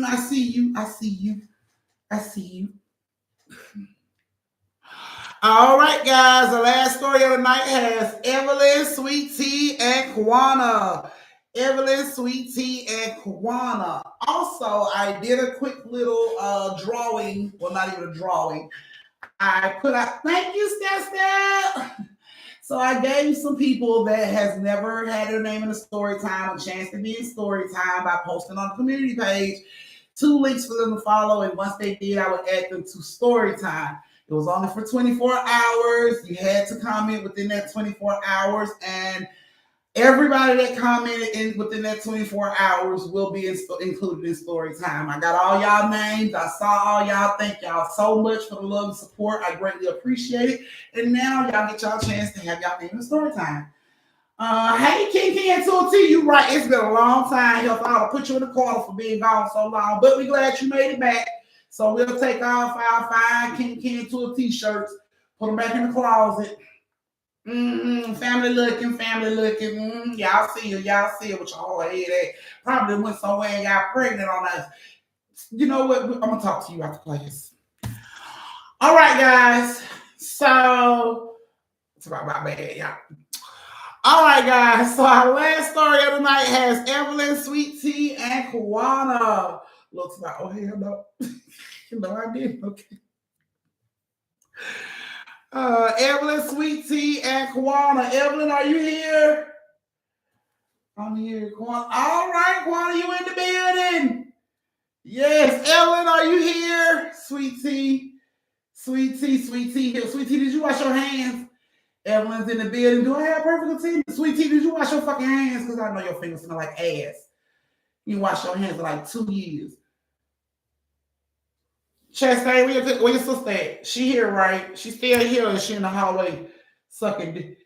I see you. All right, guys. The last story of the night has Evelyn, Sweet Tea, and Kwana. Evelyn, Sweet Tea, and Kwana. Also, I did a quick little drawing. Well, not even a drawing. I put out, thank you, Steph. So I gave some people that has never had their name in a story time a chance to be in story time by posting on the community page 2 links for them to follow. And once they did, I would add them to story time. It was only for 24 hours. You had to comment within that 24 hours. And everybody that commented within that 24 hours will be included in story time. I got all y'all names. I saw all y'all. Thank y'all so much for the love and support. I greatly appreciate it. And now y'all get y'all chance to have y'all name in story time. Hey, King 2T, you right. It's been a long time. I thought I'll put you in the corner for being gone so long, but we're glad you made it back. So we'll take off our fine King 2T shirts, put them back in the closet. Family looking. Y'all see it with your whole head at. Probably went somewhere and got pregnant on us. You know what? I'm gonna talk to you after class. All right, guys. So it's about my bad, y'all. All right, guys. So our last story of the night has Evelyn, Sweet Tea, and Kwana. Looks like, oh hell no. No, I didn't. Okay. Evelyn, Sweet Tea, and Kwana. Evelyn, are you here? I'm here, Kwana. All right, Kwana, you in the building? Yes, Evelyn, are you here? Sweet Tea here. Sweet Tea, did you wash your hands? Evelyn's in the building. Do I have perfect attendance? Sweet Tea, did you wash your fucking hands? Because I know your fingers smell like ass. You wash your hands for like 2 years. Chastain, where your sister at? She here, right? She's still here, or is she in the hallway sucking dick?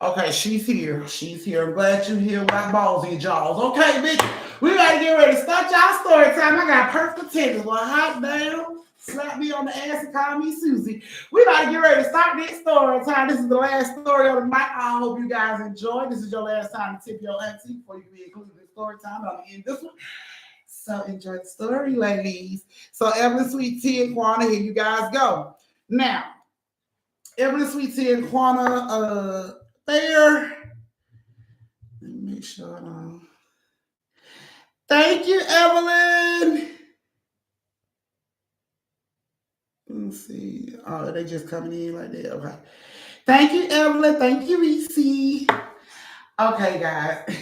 Okay, she's here. I'm glad you're here with balls in your jaws. Okay, bitch, we gotta get ready to start y'all story time. I got perfect attendance. Well, hot damn, slap me on the ass and call me Susie. We gotta get ready to start this story time. This is the last story of the night. I hope you guys enjoy. This is your last time to tip your auntie before you be included in story time. I'm gonna end this one. So enjoy the story, ladies. So Evelyn, Sweet Tea, and Kwana, here you guys go. Now, Evelyn, Sweet Tea, and Kwana, there. Let me make sure. Thank you, Evelyn. Let's see. Oh, they just coming in like that. Okay. Thank you, Evelyn. Thank you, Reese. Okay, guys.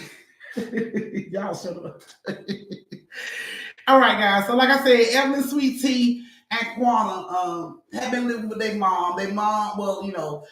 Y'all shut up. All right, guys. So, like I said, Evelyn, Sweet Tea, and Kwana have been living with their mom. Their mom, well, you know,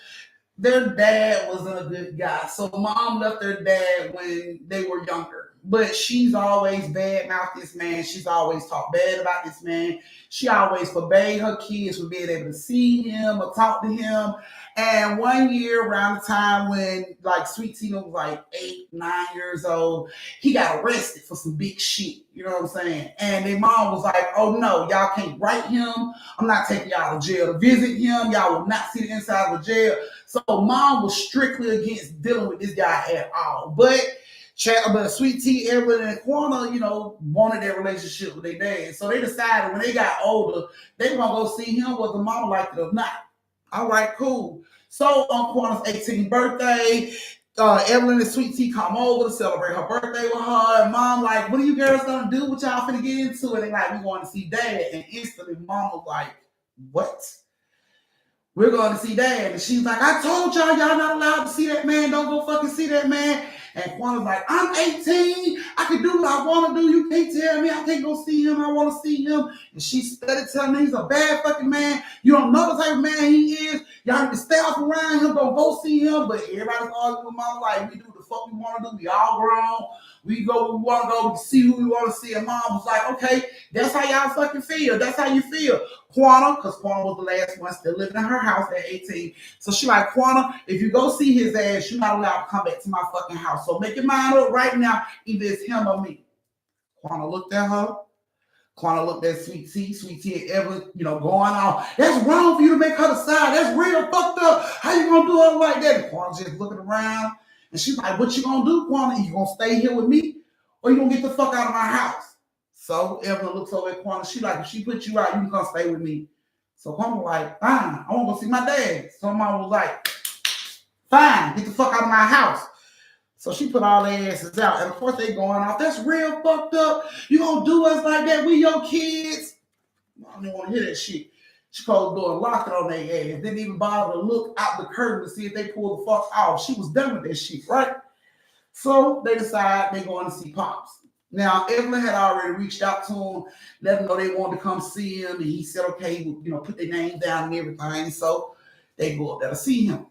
their dad wasn't a good guy. So, mom left their dad when they were younger. But she's always bad-mouthed this man. She's always talked bad about this man. She always forbade her kids from being able to see him or talk to him. And one year around the time when like Sweet Tina was like 8, 9 years old, he got arrested for some big shit. You know what I'm saying? And their mom was like, oh no, y'all can't write him. I'm not taking y'all to jail to visit him. Y'all will not see the inside of the jail. So mom was strictly against dealing with this guy at all. But Sweet Tea, Evelyn, and Kwana, you know, wanted their relationship with their dad. So they decided when they got older, they were going to go see him whether the mama liked it or not. All right, cool. So on Kwana's 18th birthday, Evelyn and Sweet Tea come over to celebrate her birthday with her. And mom like, what are you girls going to do? What y'all finna get into? And they like, we going to see dad. And instantly mom was like, what? We're going to see dad. And she's like, I told y'all not allowed to see that man. Don't go fucking see that man. And Kwana's like, I'm 18. I can do what I want to do. You can't tell me I can't go see him. I want to see him. And she started telling me he's a bad fucking man. You don't know the type of man he is. Y'all need to stay off around him. Don't go see him. But everybody's arguing with mom like, we do the fuck we want to do. We all grown. We go where we want to go. We see who we want to see. And mom was like, okay, that's how y'all fucking feel. That's how you feel. Kwana, because Kwana was the last one still living in her house at 18. So she like, Kwana, if you go see his ass, you're not allowed to come back to my fucking house. So make your mind up right now. Either it's him or me. Kwana looked at her. Kwana looked at Sweet Tea and Evelyn, you know, going on. That's wrong for you to make her decide. That's real fucked up. How you gonna do it like that? And Kwana just looking around. And she's like, what you gonna do, Kwana? You gonna stay here with me? Or you gonna get the fuck out of my house? So Evelyn looks over at Kwana. She like, if she put you out, you can come stay with me. So Kwana like, fine, I want to go see my dad. So mom was like, fine, get the fuck out of my house. So she put all their asses out. And of course they going off. That's real fucked up. You gonna do us like that? We your kids. I don't even want to hear that shit. She closed the door and locked it on their ass. Didn't even bother to look out the curtain to see if they pulled the fuck off. She was done with that shit, right? So they decide they going to see Pops. Now, Evelyn had already reached out to him, let him know they wanted to come see him. And he said, okay, put their names down and everything. So they go up there to see him.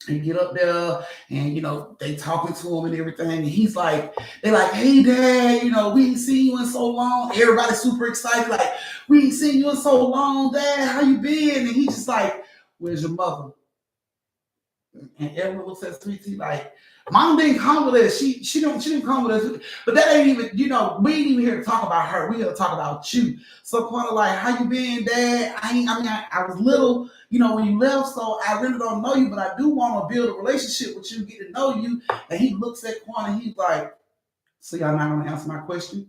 And get up there and, they talking to him and everything. And he's like, they like, hey, Dad, we ain't seen you in so long. Everybody's super excited. Like, we ain't seen you in so long, Dad. How you been? And he's just like, where's your mother? And Evelyn looks at Sweet Tea like, Mom didn't come with us. She didn't come with us. But that ain't even, we ain't even here to talk about her. We here to talk about you. So kind of like, how you been, Dad? I was little, when you left, so I really don't know you, but I do want to build a relationship with you, get to know you. And he looks at Quan and he's like, so y'all not gonna answer my question?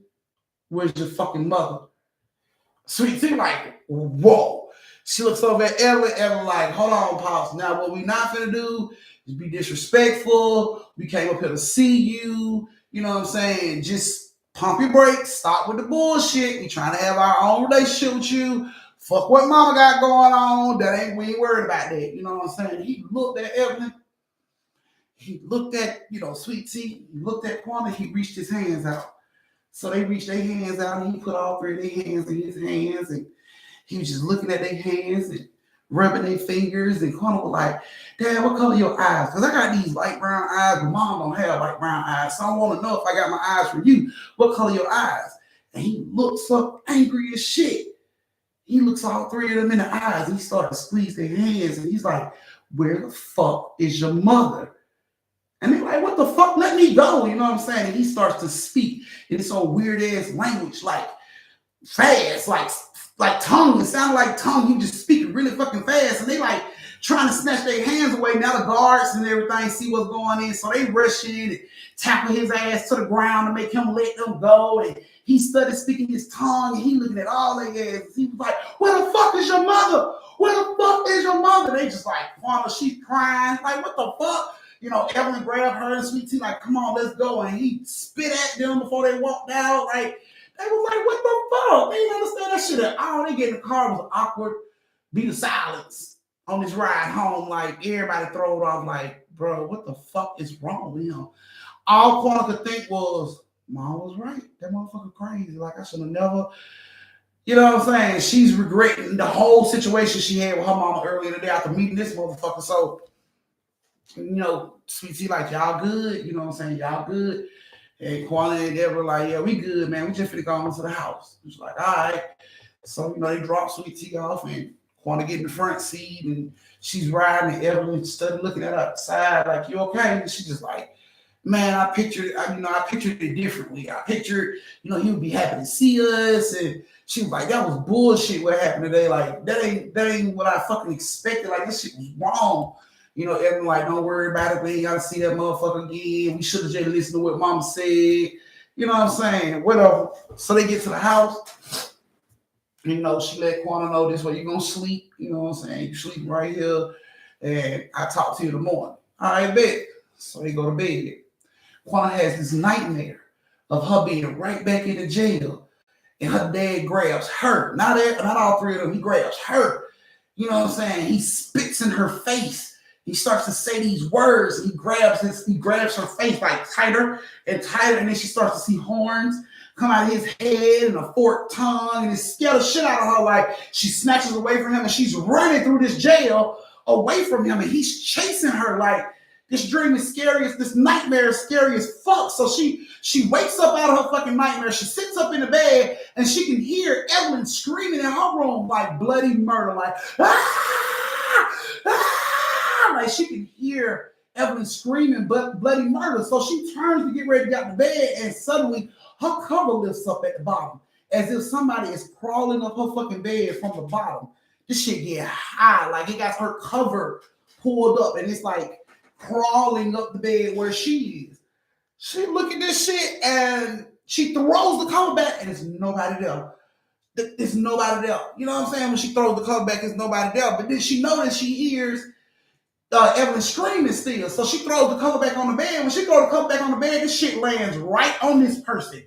Where's your fucking mother? Sweet Tea like, whoa. She looks over at Evelyn like, hold on, Pops. Now what we not gonna do is be disrespectful. We came up here to see you. You know what I'm saying? Just pump your brakes. Stop with the bullshit. We trying to have our own relationship with you. Fuck what Mama got going on. We ain't worried about that. You know what I'm saying? He looked at Evelyn. He looked at, Sweet Tea. He looked at Kwame. He reached his hands out. So they reached their hands out and he put all three of their hands in his hands and he was just looking at their hands and rubbing their fingers. And Kwame was like, Dad, what color your eyes? Because I got these light brown eyes, but Mom don't have light brown eyes. So I want to know if I got my eyes from you. What color your eyes? And he looks up angry as shit. He looks all three of them in the eyes and he started to squeeze their hands. And he's like, where the fuck is your mother? And they're like, what the fuck? Let me go. You know what I'm saying? And he starts to speak in this old weird ass language, like fast, like tongue. It sounded like tongue. He just speaking really fucking fast. And they like trying to snatch their hands away. Now the guards and everything see what's going on. So they rush in and tackle his ass to the ground to make him let them go. And he started speaking his tongue and he looking at all their asses. He was like, where the fuck is your mother? Where the fuck is your mother? They just like, Wanda, she's crying. Like, what the fuck? Evelyn grabbed her and Sweet Tea, like, come on, let's go. And he spit at them before they walked out. Like, they was like, what the fuck? They didn't understand that shit at all. They get in the car, it was awkward, beat of silence on this ride home. Like, everybody throw it off, like, bro, what the fuck is wrong with him? All Quan could think was, Mom was right. That motherfucker crazy. Like, I should have never, you know what I'm saying? She's regretting the whole situation she had with her mama earlier today after meeting this motherfucker. So, Sweet Tea like, y'all good? You know what I'm saying? Y'all good? And Kwana and Deborah like, yeah, we good, man. We just finna go on to the house. It's like, all right. So, they drop Sweet Tea off and Kwana get in the front seat and she's riding and Evelyn started looking at her outside like, you okay? And she's just like, man, I pictured it differently. I pictured, he would be happy to see us. And she was like, that was bullshit what happened today. Like, that ain't what I fucking expected. Like, this shit was wrong. Everyone like, don't worry about it. We ain't got to see that motherfucker again. We should have just listened to what Mama said. You know what I'm saying? Whatever. So they get to the house. She let Quana know this way you going to sleep. You know what I'm saying? You sleeping right here. And I talk to you in the morning. All right, bet. So they go to bed. Quana has this nightmare of her being right back in the jail. And her dad grabs her. Not all three of them. He grabs her. You know what I'm saying? He spits in her face. He starts to say these words. He grabs her face like tighter and tighter, and then she starts to see horns come out of his head and a forked tongue, and it scared the shit out of her. Like she snatches away from him, and she's running through this jail away from him, and he's chasing her. Like this dream is scary as this nightmare is scary as fuck. So she wakes up out of her fucking nightmare. She sits up in the bed, and she can hear Evelyn screaming in her room like bloody murder, like ah, ah! Like she can hear Evelyn screaming bloody murder. So she turns to get ready to get out of bed, and suddenly her cover lifts up at the bottom as if somebody is crawling up her fucking bed from the bottom. This shit get high. Like it got her cover pulled up and it's like crawling up the bed where she is. She look at this shit and she throws the cover back and there's nobody there. There's nobody there. You know what I'm saying? When she throws the cover back, there's nobody there. But then she notices she hears Evelyn screaming still. So she throws the cover back on the bed. When she throws the cover back on the bed, this shit lands right on this person.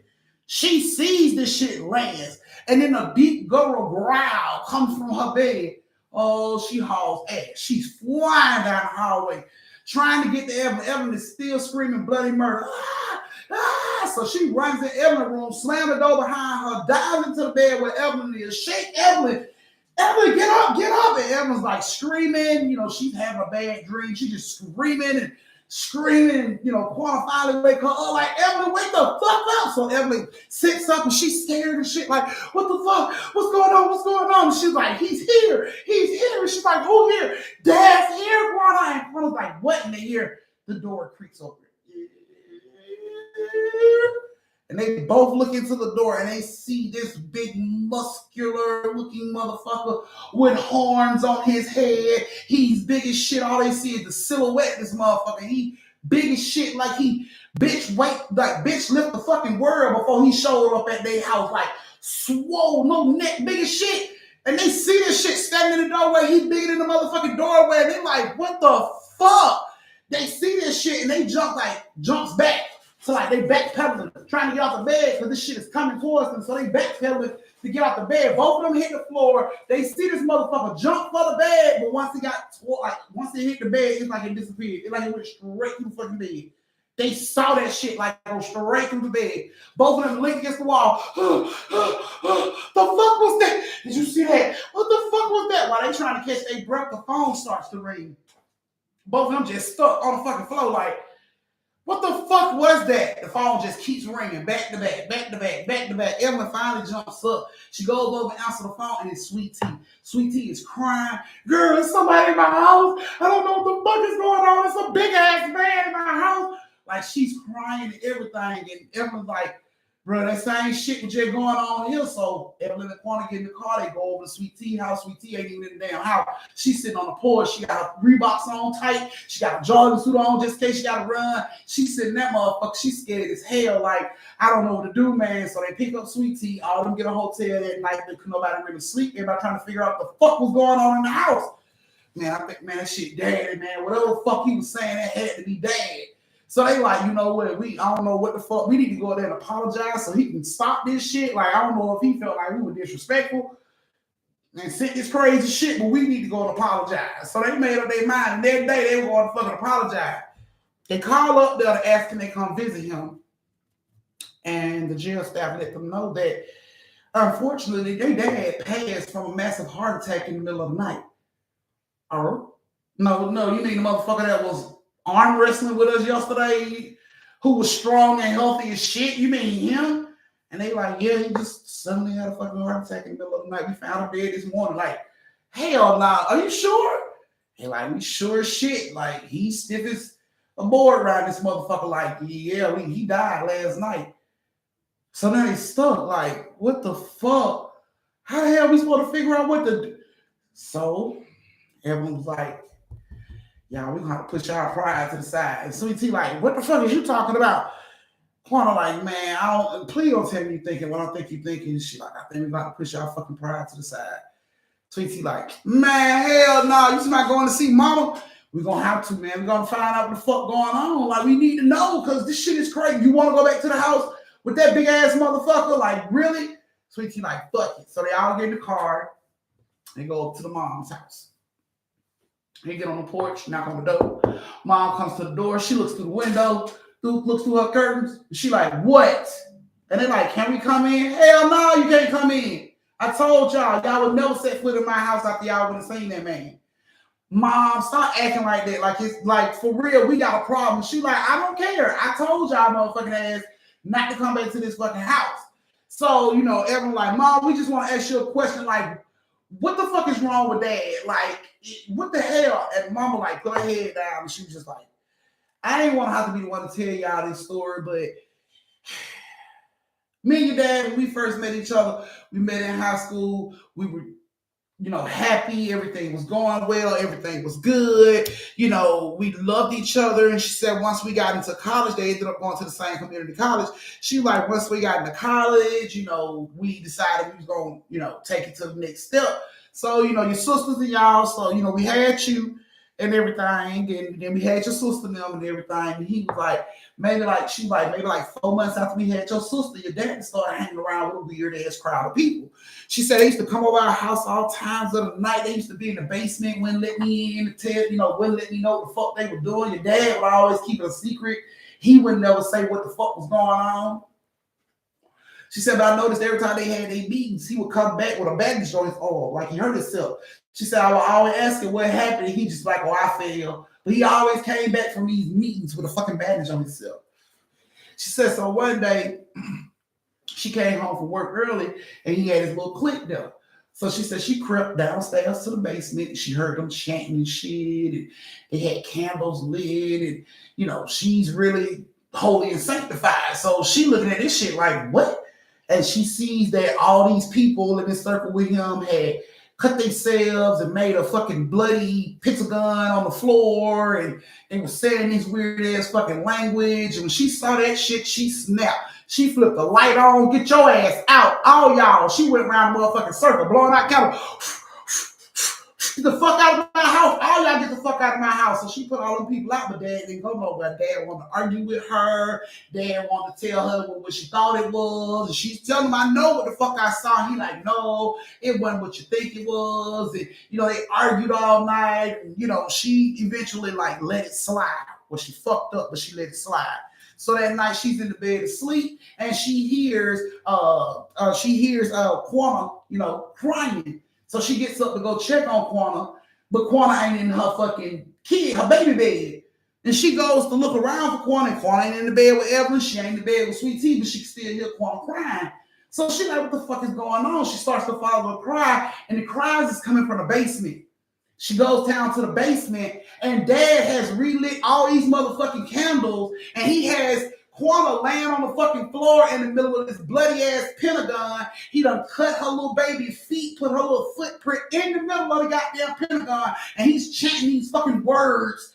She sees this shit lands. And then a deep guttural growl comes from her bed. Oh, she hauls ass. She's flying down the hallway, trying to get to Evelyn. Evelyn is still screaming bloody murder. Ah, ah. So she runs in Evelyn's room, slams the door behind her, dives into the bed where Evelyn is. Shake Evelyn. Evelyn, get up, get up. And Evelyn's like screaming. You know, she's having a bad dream. She's just screaming and screaming. You know, Quanah finally wake her up like, Evelyn, wake the fuck up. So Evelyn sits up and she's scared and shit like, what the fuck? What's going on? What's going on? And she's like, he's here. He's here. And she's like, who here? Dad's here, Quanah. And Quanah's like, what? And they hear the door creaks open. And they both look into the door and they see this big muscular looking motherfucker with horns on his head. He's big as shit. All they see is the silhouette of this motherfucker. He big as shit, like he bitch lift the fucking world before he showed up at their house, like swole, no neck, big as shit. And they see this shit standing in the doorway. He's bigger than the motherfucking doorway. And they like, what the fuck? They see this shit and they jumps back. So like they backpedaling, trying to get off the bed because this shit is coming towards them. So they backpedaling to get off the bed. Both of them hit the floor. They see this motherfucker jump for the bed, but once it hit the bed, it's like it disappeared. It's like it went straight through the fucking bed. They saw that shit like go straight through the bed. Both of them linked against the wall. The fuck was that? Did you see that? What the fuck was that? While they trying to catch their breath, the phone starts to ring. Both of them just stuck on the fucking floor like, what the fuck was that? The phone just keeps ringing back to back, back to back, back to back. Evelyn finally jumps up. She goes over and answers the phone, and it's Sweet Tea. Sweet Tea is crying. Girl, there's somebody in my house. I don't know what the fuck is going on. It's a big ass man in my house. Like she's crying and everything. And Evelyn's like, bro, that same shit was just going on here. So Evelyn and Quanah get in the car. They go over to Sweet Tea house. Sweet Tea ain't even in the damn house. She's sitting on the porch. She got her Reeboks on tight. She got a jogging suit on just in case she got to run. She's sitting that motherfucker. She's scared as hell. Like, I don't know what to do, man. So they pick up Sweet Tea. All of them get a hotel that night. Because nobody really sleep. Everybody trying to figure out what the fuck was going on in the house. Man, I think, man, that shit daddy, man. Whatever the fuck he was saying, that had to be dad. So they like, you know what, I don't know what the fuck, we need to go there and apologize so he can stop this shit. Like, I don't know if he felt like we were disrespectful and sent this crazy shit, but we need to go and apologize. So they made up their mind, and that day they were going to fucking apologize. They call up there to ask can they come visit him, and the jail staff let them know that, unfortunately, their dad passed from a massive heart attack in the middle of the night. Oh? No, you mean the motherfucker that was arm wrestling with us yesterday, who was strong and healthy as shit? You mean him? And they like, yeah, he just suddenly had a fucking heart attack in the middle of the night. We found him dead this morning. Like, hell nah, are you sure? They like, we sure as shit. Like, he's stiff as a board around this motherfucker. Like, yeah, he died last night. So now they stuck. Like, what the fuck? How the hell are we supposed to figure out what to do? So everyone was like, y'all, we're gonna have to push our pride to the side. And Sweet Tea like, what the fuck is you talking about? Quanah like, man, please don't tell me you thinking what I think you thinking. She like, I think we're gonna push our fucking pride to the side. Sweet Tea like, man, hell no, you not going to see mama? We're gonna have to, man. We're gonna find out what the fuck going on. Like, we need to know, because this shit is crazy. You wanna go back to the house with that big ass motherfucker? Like, really? Sweet Tea like, fuck it. So they all get in the car and go up to the mom's house. They get on the porch, knock on the door. Mom comes to the door. She looks through the window, looks through her curtains. She like, what? And they're like, can we come in? Hell no, you can't come in. I told y'all would never set foot in my house after y'all would have seen that man. Mom, stop acting like that. Like, it's like, for real, we got a problem. She like, I don't care. I told y'all motherfucking ass not to come back to this fucking house. So, you know, everyone like, Mom, we just want to ask you a question. Like, what the fuck is wrong with dad? Like, what the hell? And mama like, put her head down. And she was just like, I didn't want to have to be the one to tell y'all this story, but me and your dad, when we first met each other, we met in high school. We were, you know, happy. Everything was going well. Everything was good. You know, we loved each other. And she said once we got into college, they ended up going to the same community college. She like, once we got into college, you know, we decided we was going to, you know, take it to the next step. So, you know, your sisters and y'all, so, you know, we had you. and everything. And then we had your sister and them and everything. And he was like, maybe like 4 months after we had your sister, your dad started hanging around with a weird ass crowd of people. She said they used to come over our house all times of the night. They used to be in the basement, wouldn't let me in to tell, wouldn't let me know what the fuck they were doing. Your dad would always keep it a secret. He would never say what the fuck was going on. She said, but I noticed every time they had their meetings, he would come back with a bandage on his arm, like he hurt himself. She said, I would always ask him what happened, and he just like, oh, I fell. But he always came back from these meetings with a fucking bandage on himself. She said, so one day, she came home from work early, and he had his little clique there. So she said she crept downstairs to the basement, and she heard them chanting and shit, and they had candles lit, and, she's really holy and sanctified. So she looking at this shit like, what? And she sees that all these people in this circle with him had cut themselves and made a fucking bloody pentagon on the floor, and they were saying this weird ass fucking language. And when she saw that shit, she snapped. She flipped the light on, get your ass out, all y'all. She went around the motherfucking circle, blowing out candles. Get the fuck out of my house. All y'all get the fuck out of my house. So she put all them people out, but Dad didn't go nowhere. Dad wanted to argue with her. Dad wanted to tell her what she thought it was. And she's telling him, I know what the fuck I saw. He like, no, it wasn't what you think it was. And, they argued all night. And, she eventually like let it slide. Well, she fucked up, but she let it slide. So that night she's in the bed asleep, and she hears Quanah, crying. So she gets up to go check on Quanah, but Quanah ain't in her fucking her baby bed. And she goes to look around for Quanah, and Quanah ain't in the bed with Evelyn. She ain't in the bed with Sweet Tea, but she can still hear Quanah crying. So she like, what the fuck is going on? She starts to follow her cry, and the cries is coming from the basement. She goes down to the basement, and Dad has relit all these motherfucking candles, and he has Quanah laying on the fucking floor in the middle of this bloody ass pentagon. He done cut her little baby feet, put her little footprint in the middle of the goddamn pentagon, and he's chanting these fucking words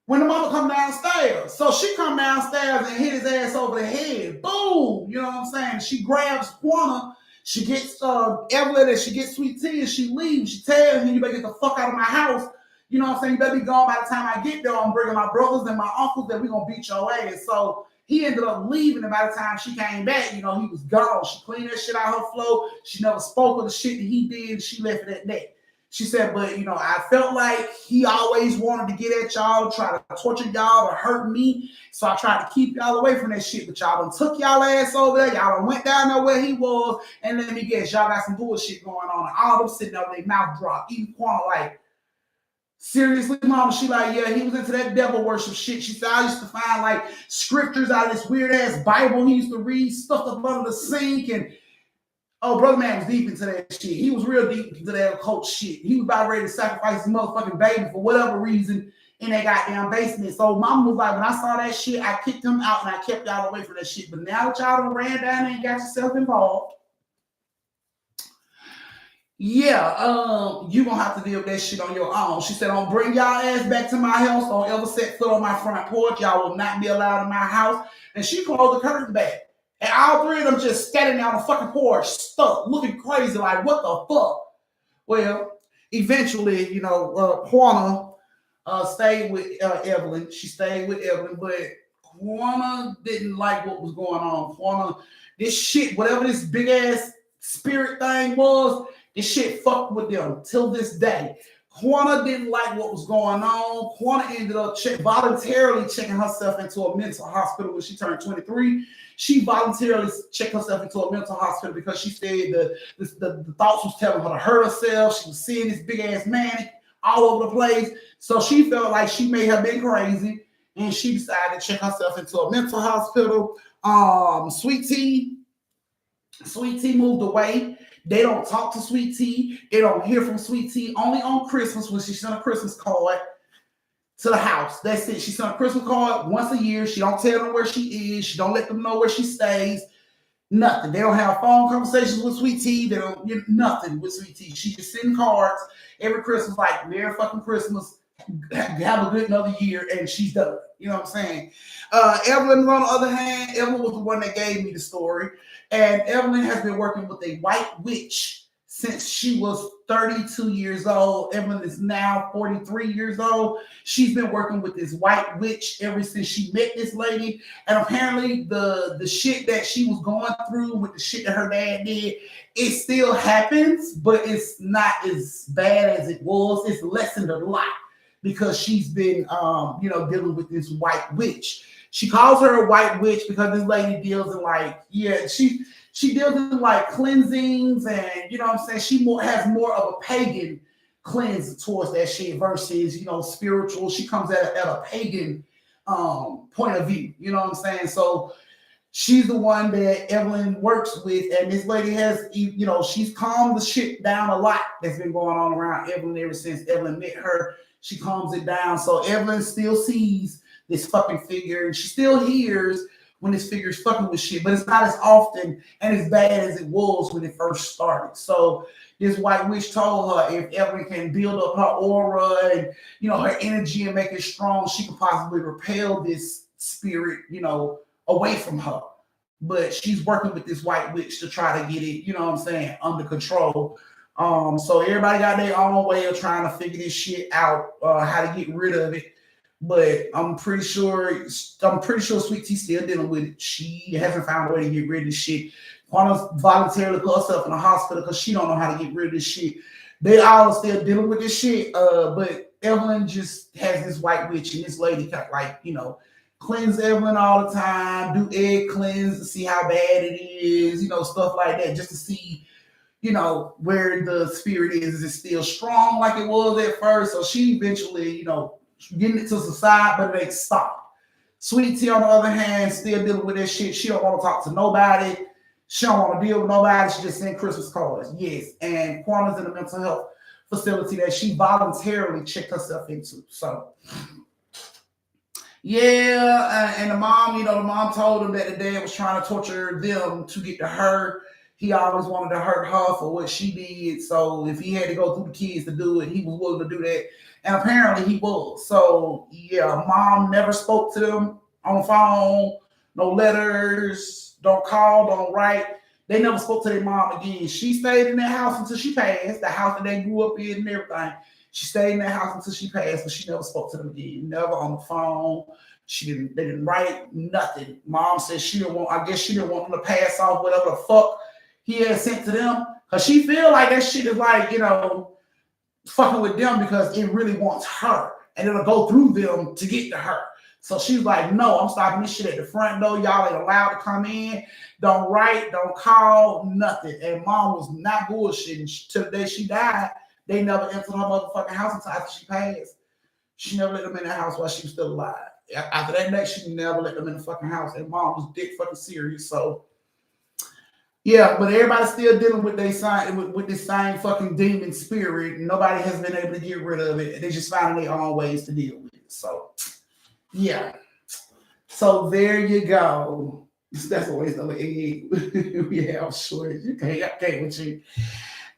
when the mama come downstairs. So she come downstairs and hit his ass over the head. Boom! You know what I'm saying? She grabs Quanah. She gets Evelyn, and she gets Sweet Tea, and she leaves. She tells him, you better get the fuck out of my house. You know what I'm saying? You better be gone by the time I get there. I'm bringing my brothers and my uncles, that we're going to beat your ass. So he ended up leaving, and by the time she came back, he was gone. She cleaned that shit out her flow. She never spoke of the shit that he did. She left it at that. She said, but, I felt like he always wanted to get at y'all, try to torture y'all, or hurt me. So I tried to keep y'all away from that shit. But y'all done took y'all ass over there. Y'all done went down there where he was. And let me guess, y'all got some bullshit going on. And all of them sitting there with their mouth dropped. Even Quanah like, seriously, mama? She like, yeah, he was into that devil worship shit. She said, I used to find like scriptures out of this weird ass Bible he used to read, stuffed up under the sink. And oh, brother man was deep into that shit. He was real deep into that occult shit. He was about ready to sacrifice his motherfucking baby for whatever reason in that goddamn basement. So mama was like, when I saw that shit, I kicked him out and I kept y'all away from that shit. But now that y'all done ran down there and got yourself involved, yeah, you gonna have to deal with that shit on your own. She said, don't bring y'all ass back to my house. Don't ever set foot on my front porch. Y'all will not be allowed in my house. And she closed the curtain back. And all three of them just standing on the fucking porch, stuck, looking crazy, like, what the fuck? Well, eventually, Quanah stayed with Evelyn. She stayed with Evelyn, but Quanah didn't like what was going on. Quanah, this shit, whatever this big ass spirit thing was, this shit fucked with them till this day. Quanah didn't like what was going on. Quanah ended up voluntarily checking herself into a mental hospital when she turned 23. She voluntarily checked herself into a mental hospital because she said the thoughts was telling her to hurt herself. She was seeing this big ass man all over the place. So she felt like she may have been crazy, and she decided to check herself into a mental hospital. Sweet Tea moved away. They don't talk to Sweet Tea. They don't hear from Sweet Tea. Only on Christmas when she sent a Christmas card to the house. That's it. She sent a Christmas card once a year. She don't tell them where she is. She don't let them know where she stays. Nothing. They don't have phone conversations with Sweet Tea. They don't get nothing with Sweet Tea. She just sends cards every Christmas, like, Merry fucking Christmas. Have a good another year, and she's done. You know what I'm saying? Evelyn, on the other hand, Evelyn was the one that gave me the story. And Evelyn has been working with a white witch since she was 32 years old. Evelyn is now 43 years old. She's been working with this white witch ever since she met this lady. And apparently the shit that she was going through with the shit that her dad did, it still happens, but it's not as bad as it was. It's lessened a lot because she's been dealing with this white witch. She calls her a white witch because this lady deals in she deals in like cleansings, and you know what I'm saying, she has more of a pagan cleanse towards that shit versus spiritual. She comes at a pagan point of view, you know what I'm saying? So she's the one that Evelyn works with, and this lady has, she's calmed the shit down a lot that's been going on around Evelyn ever since Evelyn met her. She calms it down. So Evelyn still sees this fucking figure, and she still hears when this figure is fucking with shit, but it's not as often and as bad as it was when it first started. So this white witch told her if Evelyn can build up her aura and her energy and make it strong, she could possibly repel this spirit, away from her. But she's working with this white witch to try to get it, under control. So everybody got their own way of trying to figure this shit out, how to get rid of it. But I'm pretty sure Sweet Tea's still dealing with it. She hasn't found a way to get rid of this shit. Quanta's voluntarily put herself in the hospital because she don't know how to get rid of this shit. They all are still dealing with this shit. But Evelyn just has this white witch, and this lady cleanse Evelyn all the time, do egg cleanse to see how bad it is, stuff like that, just to see, where the spirit is. Is it still strong like it was at first? So she eventually, getting it to subside, but it ain't stop. Sweet Tea, on the other hand, still dealing with that shit. She don't want to talk to nobody. She don't want to deal with nobody. She just send Christmas cards. Yes. And Quanta's in a mental health facility that she voluntarily checked herself into. So, yeah. And the mom told him that the dad was trying to torture them to get to her. He always wanted to hurt her for what she did. So if he had to go through the kids to do it, he was willing to do that. And apparently he was. So, yeah, mom never spoke to them on the phone, no letters, don't call, don't write. They never spoke to their mom again. She stayed in that house until she passed, the house that they grew up in and everything. She stayed in that house until she passed, but she never spoke to them again. Never on the phone. They didn't write nothing. Mom said she didn't want them to pass off whatever the fuck he had sent to them. Because she feel like that shit is like, fucking with them because it really wants her, and it'll go through them to get to her. So she's like, no, I'm stopping this shit at the front door. Y'all ain't allowed to come in. Don't write, don't call, nothing. And mom was not bullshitting. Till the day she died, they never entered her motherfucking house until after she passed. She never let them in the house while she was still alive. After that night, she never let them in the fucking house. And mom was dick fucking serious. So yeah, but everybody's still dealing with this same fucking demon spirit. Nobody has been able to get rid of it. They just finding their own ways to deal with it. So, yeah. So there you go. That's always the way we have shortage. I can't with you.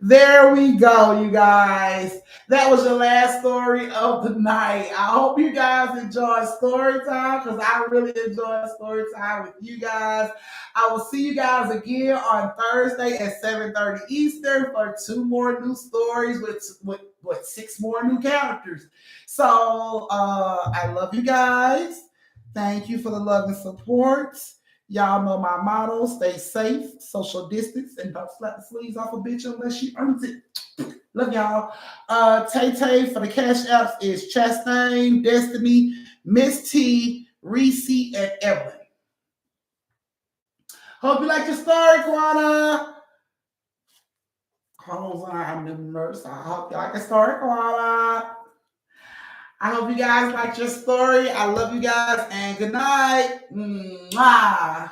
There we go, you guys. That was your last story of the night. I hope you guys enjoyed story time because I really enjoyed story time with you guys. I will see you guys again on Thursday at 7:30 Eastern for 2 more new stories with 6 more new characters. So I love you guys. Thank you for the love and support. Y'all know my motto: stay safe, social distance, and don't slap the sleeves off a bitch unless she earns it. Love y'all. Tay for the cash apps is Chastain, Destiny, Miss T, Reese, and Evelyn. Hope you like your story, Quanta. I'm the nurse. I hope you like your story, Quanta. I hope you guys liked your story. I love you guys, and good night. Mwah.